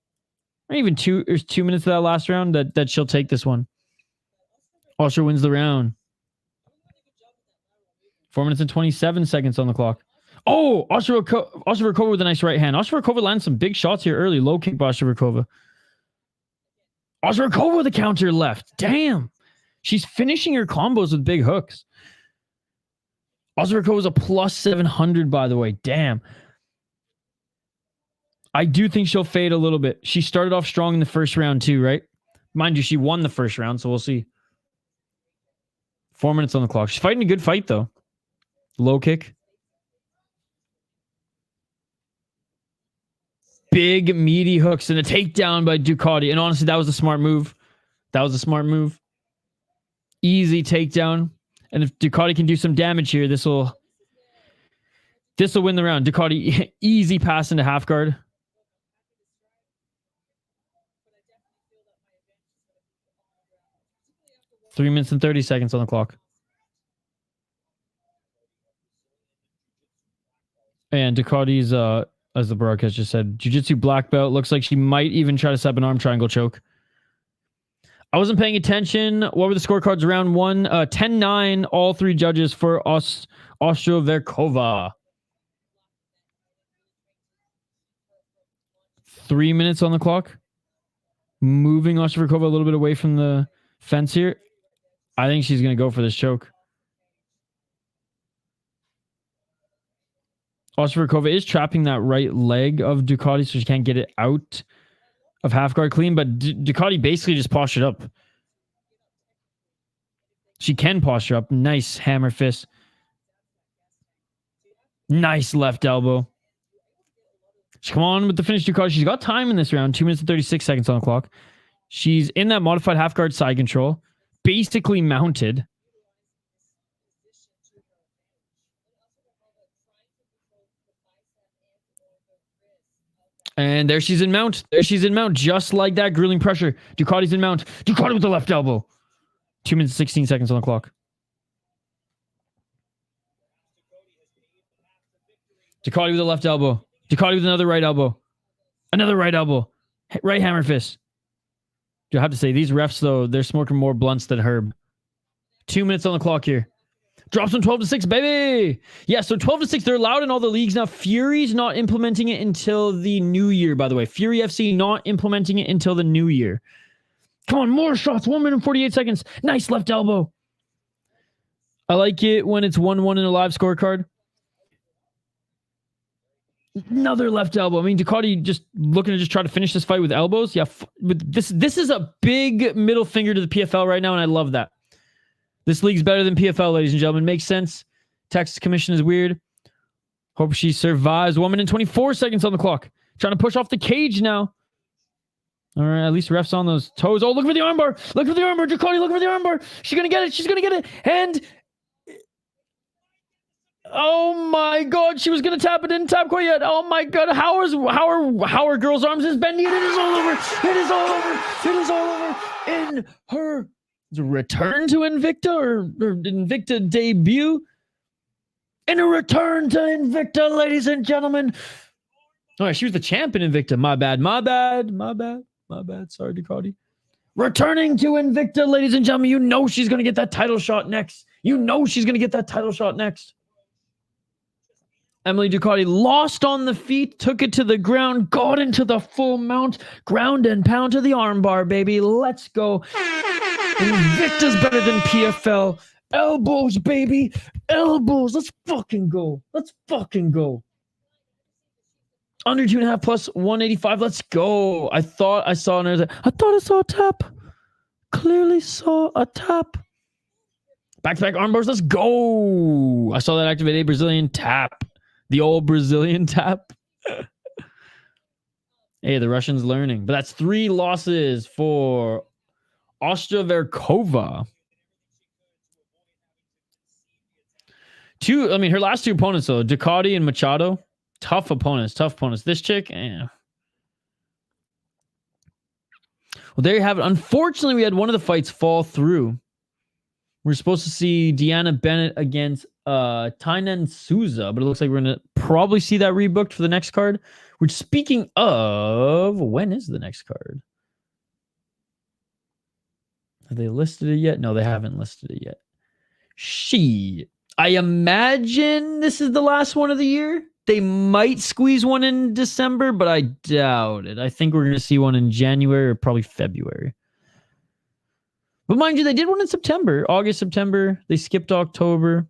or even 2 minutes of that last round, that she'll take this one. Ostro wins the round. 4 minutes and 27 seconds on the clock. Oh, Ostroverkhova with a nice right hand. Ostroverkhova lands some big shots here early. Low kick by Ostroverkhova. Ostroverkhova with a counter left. Damn. She's finishing her combos with big hooks. Ostroverkhova is a plus 700, by the way. Damn. I do think she'll fade a little bit. She started off strong in the first round too, right? Mind you, she won the first round, so we'll see. 4 minutes on the clock. She's fighting a good fight, though. Low kick. Big, meaty hooks and a takedown by Ducote. And honestly, that was a smart move. That was a smart move. Easy takedown. And if Ducote can do some damage here, this will win the round. Ducote, easy pass into half guard. Three minutes and 30 seconds on the clock. And Ducote's, as the broadcast just said, jiu-jitsu black belt. Looks like she might even try to set up an arm triangle choke. I wasn't paying attention. What were the scorecards round 1? 10-9, all 3 judges for Ostroverkhova. 3 minutes on the clock. Moving Ostroverkhova a little bit away from the fence here. I think she's going to go for this choke. Ostroverkhova is trapping that right leg of Ducote, so she can't get it out of half guard clean, but Ducote basically just postured up. She can posture up. Nice hammer fist. Nice left elbow. Come on with the finish, Ducote. She's got time in this round. 2 minutes and 36 seconds on the clock. She's in that modified half guard side control. Basically mounted. And there she's in mount. There she's in mount. Just like that. Grueling pressure. Ducote's in mount. Ducote with the left elbow. 2 minutes and 16 seconds on the clock. Ducote with the left elbow. Ducote with another right elbow. Another right elbow. Right hammer fist. I have to say, these refs, though, they're smoking more blunts than Herb. 2 minutes on the clock here. Drops from 12-6, baby. Yeah, so 12-6, they're allowed in all the leagues now. Fury's not implementing it until the new year, by the way. Fury FC not implementing it until the new year. Come on, more shots. 1 minute and 48 seconds. Nice left elbow. I like it when it's 1-1 in a live scorecard. Another left elbow. I mean, Ducote just looking to just try to finish this fight with elbows. Yeah, but this is a big middle finger to the PFL right now, and I love that. This league's better than PFL, ladies and gentlemen. Makes sense. Texas Commission is weird. Hope she survives. 1 minute and 24 seconds on the clock. Trying to push off the cage now. All right, at least ref's on those toes. Oh, look for the armbar. Look for the armbar. Ducote, look for the armbar. She's going to get it. She's going to get it. And... oh my God, she was going to tap it. Didn't tap quite yet. Oh my God, how are girls' arms is bending? It is all over. It is all over. It is all over. In her return to Invicta or Invicta debut. In a return to Invicta, ladies and gentlemen. All right, she was the champ in Invicta. My bad. Sorry, Ducote. Returning to Invicta, ladies and gentlemen. You know she's going to get that title shot next. Emily Ducote lost on the feet, took it to the ground, got into the full mount, ground and pound to the armbar, baby. Let's go. Invicta's better than PFL. Elbows, baby. Elbows. Let's fucking go. Under 2.5 plus 185. Let's go. I thought I saw a tap. Clearly saw a tap. Back-to-back armbars. Let's go. I saw that activate a Brazilian tap. The old Brazilian tap. Hey, the Russians learning. But that's 3 losses for Ostroverkhova. Her last 2 opponents, though, Ducote and Machado. Tough opponents. This chick, Well, there you have it. Unfortunately, we had one of the fights fall through. We're supposed to see DeAnna Bennett against Thaiane and Souza, but it looks like we're going to probably see that rebooked for the next card. Which, speaking of, when is the next card? Have they listed it yet? No, they haven't listed it yet. I imagine this is the last one of the year. They might squeeze one in December, but I doubt it. I think we're going to see one in January or probably February. But mind you, they did one in September. August, September. They skipped October.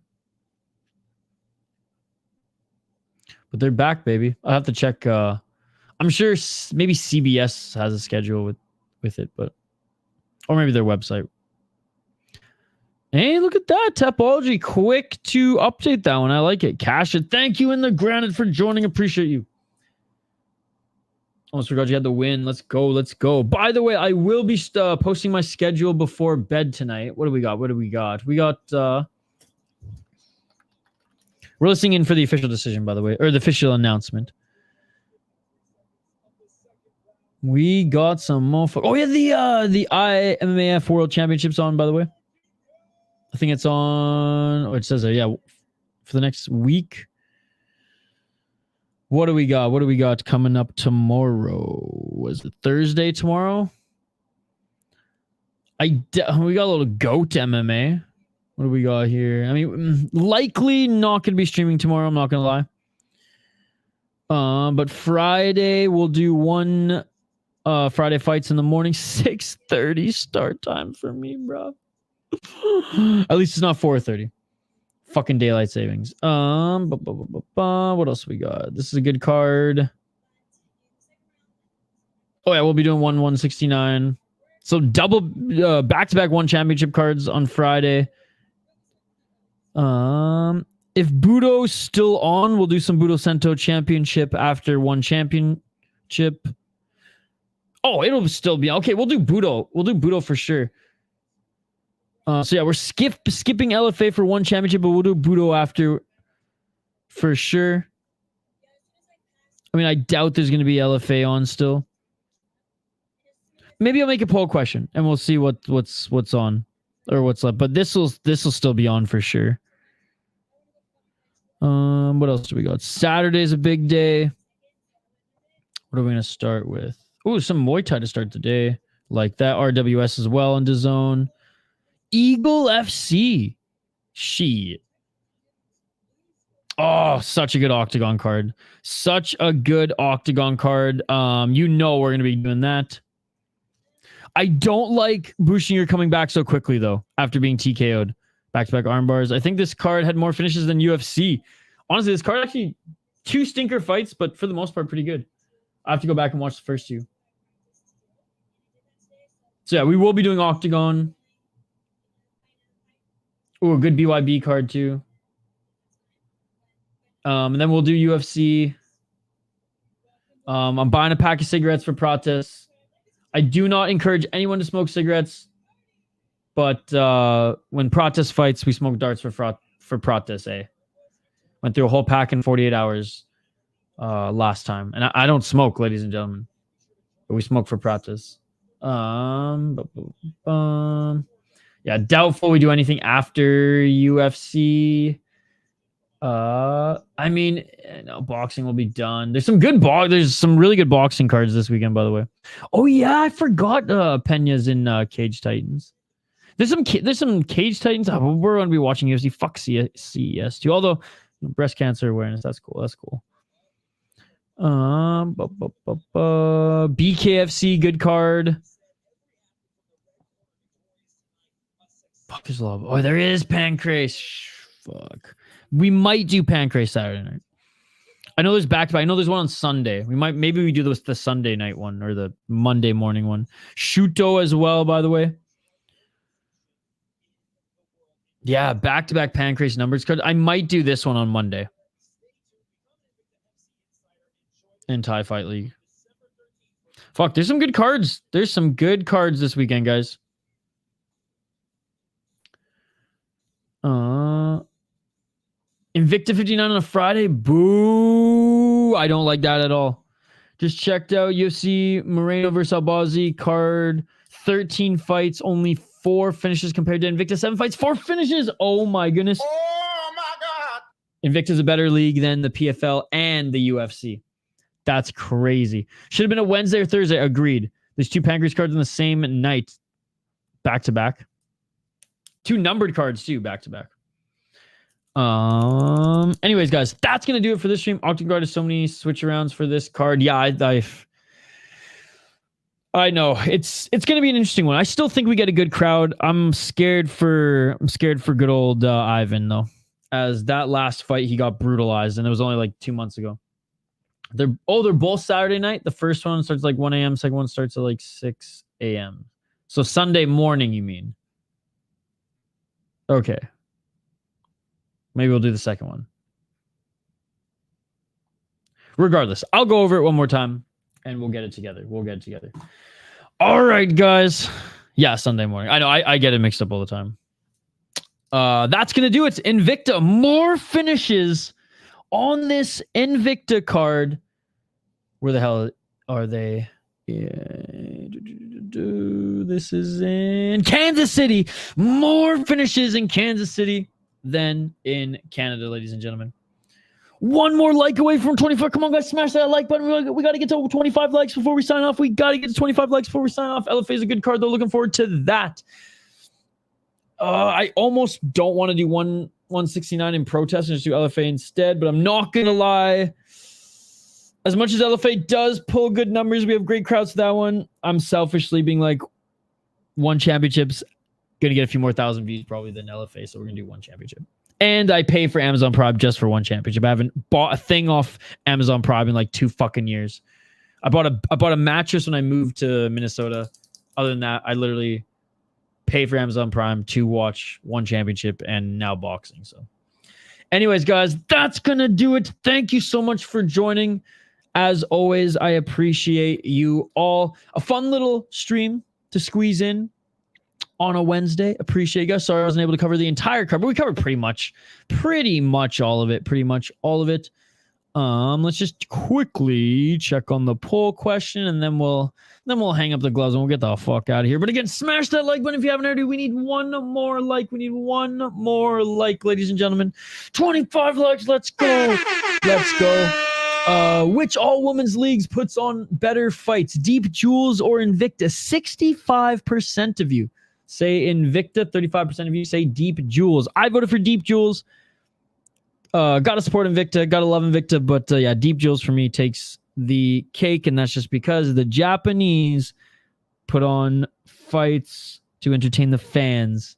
But they're back, baby. I'll have to check. I'm sure maybe CBS has a schedule with it, but... or maybe their website. Hey, look at that. Tapology. Quick to update that one. I like it. Cash it. Thank you in the granite for joining. Appreciate you. Almost forgot you had the win. Let's go. By the way, I will be posting my schedule before bed tonight. What do we got? We got... we're listening in for the official decision, by the way. Or the official announcement. We got some more... oh, yeah, the IMMAF World Championships on, by the way. I think it's on... oh, it says there, yeah. For the next week. What do we got coming up tomorrow? Was it Thursday tomorrow? We got a little GOAT MMA. What do we got here? I mean, likely not going to be streaming tomorrow. I'm not going to lie. But Friday, we'll do one Friday fights in the morning. 6:30 start time for me, bro. At least it's not 4:30. Fucking daylight savings. What else we got? This is a good card. Oh yeah, we'll be doing 169. So double back-to-back one championship cards on Friday. If Budo's still on, we'll do some Budo Sento championship after one championship. Oh, it'll still be okay. We'll do Budo. We'll do Budo for sure. So yeah, we're skipping LFA for one championship, but we'll do Budo after for sure. I mean, I doubt there's going to be LFA on still. Maybe I'll make a poll question and we'll see what's on or what's left. But this will still be on for sure. What else do we got? Saturday's a big day. What are we gonna start with? Oh, some Muay Thai to start the day. Like that. RWS as well in DAZN. Eagle FC. Shit. Oh, such a good Octagon card. Such a good Octagon card. You know we're gonna be doing that. I don't like Bushinger coming back so quickly though, after being TKO'd. Back-to-back arm bars. I think this card had more finishes than UFC. Honestly, this card actually 2 stinker fights, but for the most part, pretty good. I have to go back and watch the first 2. So yeah, we will be doing Octagon. Oh, a good BYB card too. And then we'll do UFC. I'm buying a pack of cigarettes for Protes. I do not encourage anyone to smoke cigarettes. But when Protes fights, we smoke darts for Protes, eh? Went through a whole pack in 48 hours last time. And I don't smoke, ladies and gentlemen. But we smoke for Protes. Yeah, doubtful we do anything after UFC. I mean, no, boxing will be done. There's some really good boxing cards this weekend, by the way. Oh yeah, I forgot Pena's in Cage Titans. There's some Cage Titans. Oh, we're going to be watching UFC. Fuck CES too. Although breast cancer awareness, that's cool. That's cool. BKFC, good card. Fuck, there's a lot. Oh, there is Pancrase. Fuck. We might do Pancrase Saturday night. I know there's back-to-back. I know there's one on Sunday. Maybe we do the Sunday night one or the Monday morning one. Shuto as well, by the way. Yeah, back-to-back Pancrase numbers card. I might do this one on Monday. In Thai Fight League. Fuck, there's some good cards. There's some good cards this weekend, guys. Invicta 59 on a Friday. Boo. I don't like that at all. Just checked out UFC Moreno versus Albazi card. 13 fights, only 4 finishes compared to Invicta. 7 fights, 4 finishes. Oh my goodness. Oh my God. Invicta's a better league than the PFL and the UFC. That's crazy. Should have been a Wednesday or Thursday. Agreed. There's 2 Pancrase cards on the same night. Back to back. 2 numbered cards too, back to back. Anyways, guys, that's gonna do it for this stream. Octagon has so many switch arounds for this card. Yeah, I know it's gonna be an interesting one. I still think we get a good crowd. I'm scared for good old Ivan though, as that last fight he got brutalized, and it was only like 2 months ago. They're both Saturday night. The first one starts like 1 a.m. Second one starts at like 6 a.m. So Sunday morning, you mean? Okay. Maybe we'll do the second one. Regardless, I'll go over it one more time and we'll get it together. All right, guys. Yeah, Sunday morning. I know I get it mixed up all the time. That's going to do it. Invicta. More finishes on this Invicta card. Where the hell are they? Yeah. This is in Kansas City. More finishes in Kansas City than in Canada, ladies and gentlemen. One more like away from 25. Come on, guys, smash that like button. We got to get to 25 likes before we sign off. LFA is a good card, though. Looking forward to that. I almost don't want to do 169 in protest and just do LFA instead, but I'm not going to lie. As much as LFA does pull good numbers, we have great crowds to that one. I'm selfishly being like, one championship's going to get a few more thousand views probably than LFA, so we're going to do one championship. And I pay for Amazon Prime just for one championship. I haven't bought a thing off Amazon Prime in like 2 fucking years. I bought a mattress when I moved to Minnesota. Other than that, I literally pay for Amazon Prime to watch one championship and now boxing. So anyways, guys, that's gonna do it. Thank you so much for joining. As always, I appreciate you all. A fun little stream to squeeze in on a Wednesday. Appreciate you guys. Sorry I wasn't able to cover the entire card, but we covered pretty much all of it. Let's just quickly check on the poll question, and then we'll hang up the gloves and we'll get the fuck out of here. But again, smash that like button if you haven't already. We need one more like. Ladies and gentlemen. 25 likes. Let's go. Which all women's leagues puts on better fights? Deep Jewels or Invicta? 65% of you say Invicta. 35% of you say Deep Jewels. I voted for Deep Jewels. Gotta support Invicta. Gotta love Invicta. But yeah, Deep Jewels for me takes the cake, and that's just because the Japanese put on fights to entertain the fans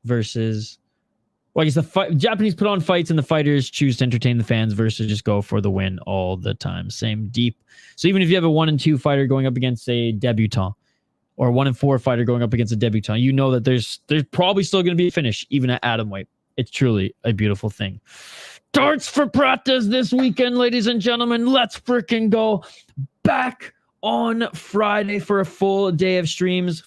versus... Well, I guess the Japanese put on fights and the fighters choose to entertain the fans versus just go for the win all the time. Same Deep. So even if you have a 1-2 fighter going up against a debutant, or a 1-4 fighter going up against a debutant, you know that there's probably still going to be a finish even at atomweight. It's truly a beautiful thing. Darts for Pratas this weekend, ladies and gentlemen. Let's freaking go. Back on Friday for a full day streams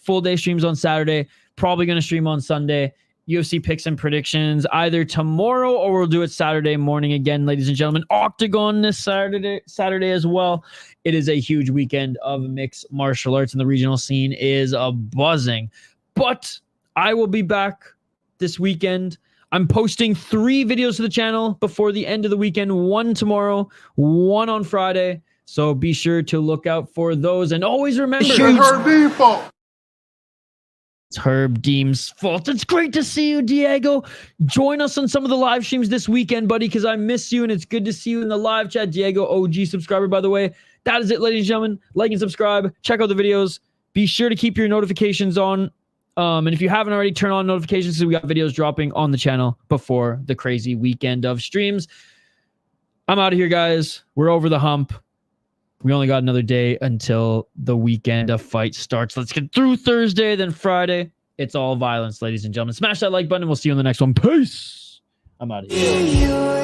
on Saturday. Probably going to stream on Sunday. UFC picks and predictions either tomorrow or we'll do it Saturday morning again, ladies and gentlemen. Octagon this Saturday as well. It is a huge weekend of mixed martial arts, and the regional scene is buzzing. But I will be back this weekend. I'm posting 3 videos to the channel before the end of the weekend. 1 tomorrow, 1 on Friday. So be sure to look out for those. And always remember... It's Herb Deem's fault. It's great to see you, Diego. Join us on some of the live streams this weekend, buddy, because I miss you, and it's good to see you in the live chat. Diego, OG subscriber, by the way. That is it, ladies and gentlemen. Like and subscribe. Check out the videos. Be sure to keep your notifications on. And if you haven't already, turn on notifications because we got videos dropping on the channel before the crazy weekend of streams. I'm out of here, guys. We're over the hump. We only got another day until the weekend of fight starts. Let's get through Thursday, then Friday. It's all violence, ladies and gentlemen. Smash that like button, and we'll see you in the next one. Peace. I'm out of here.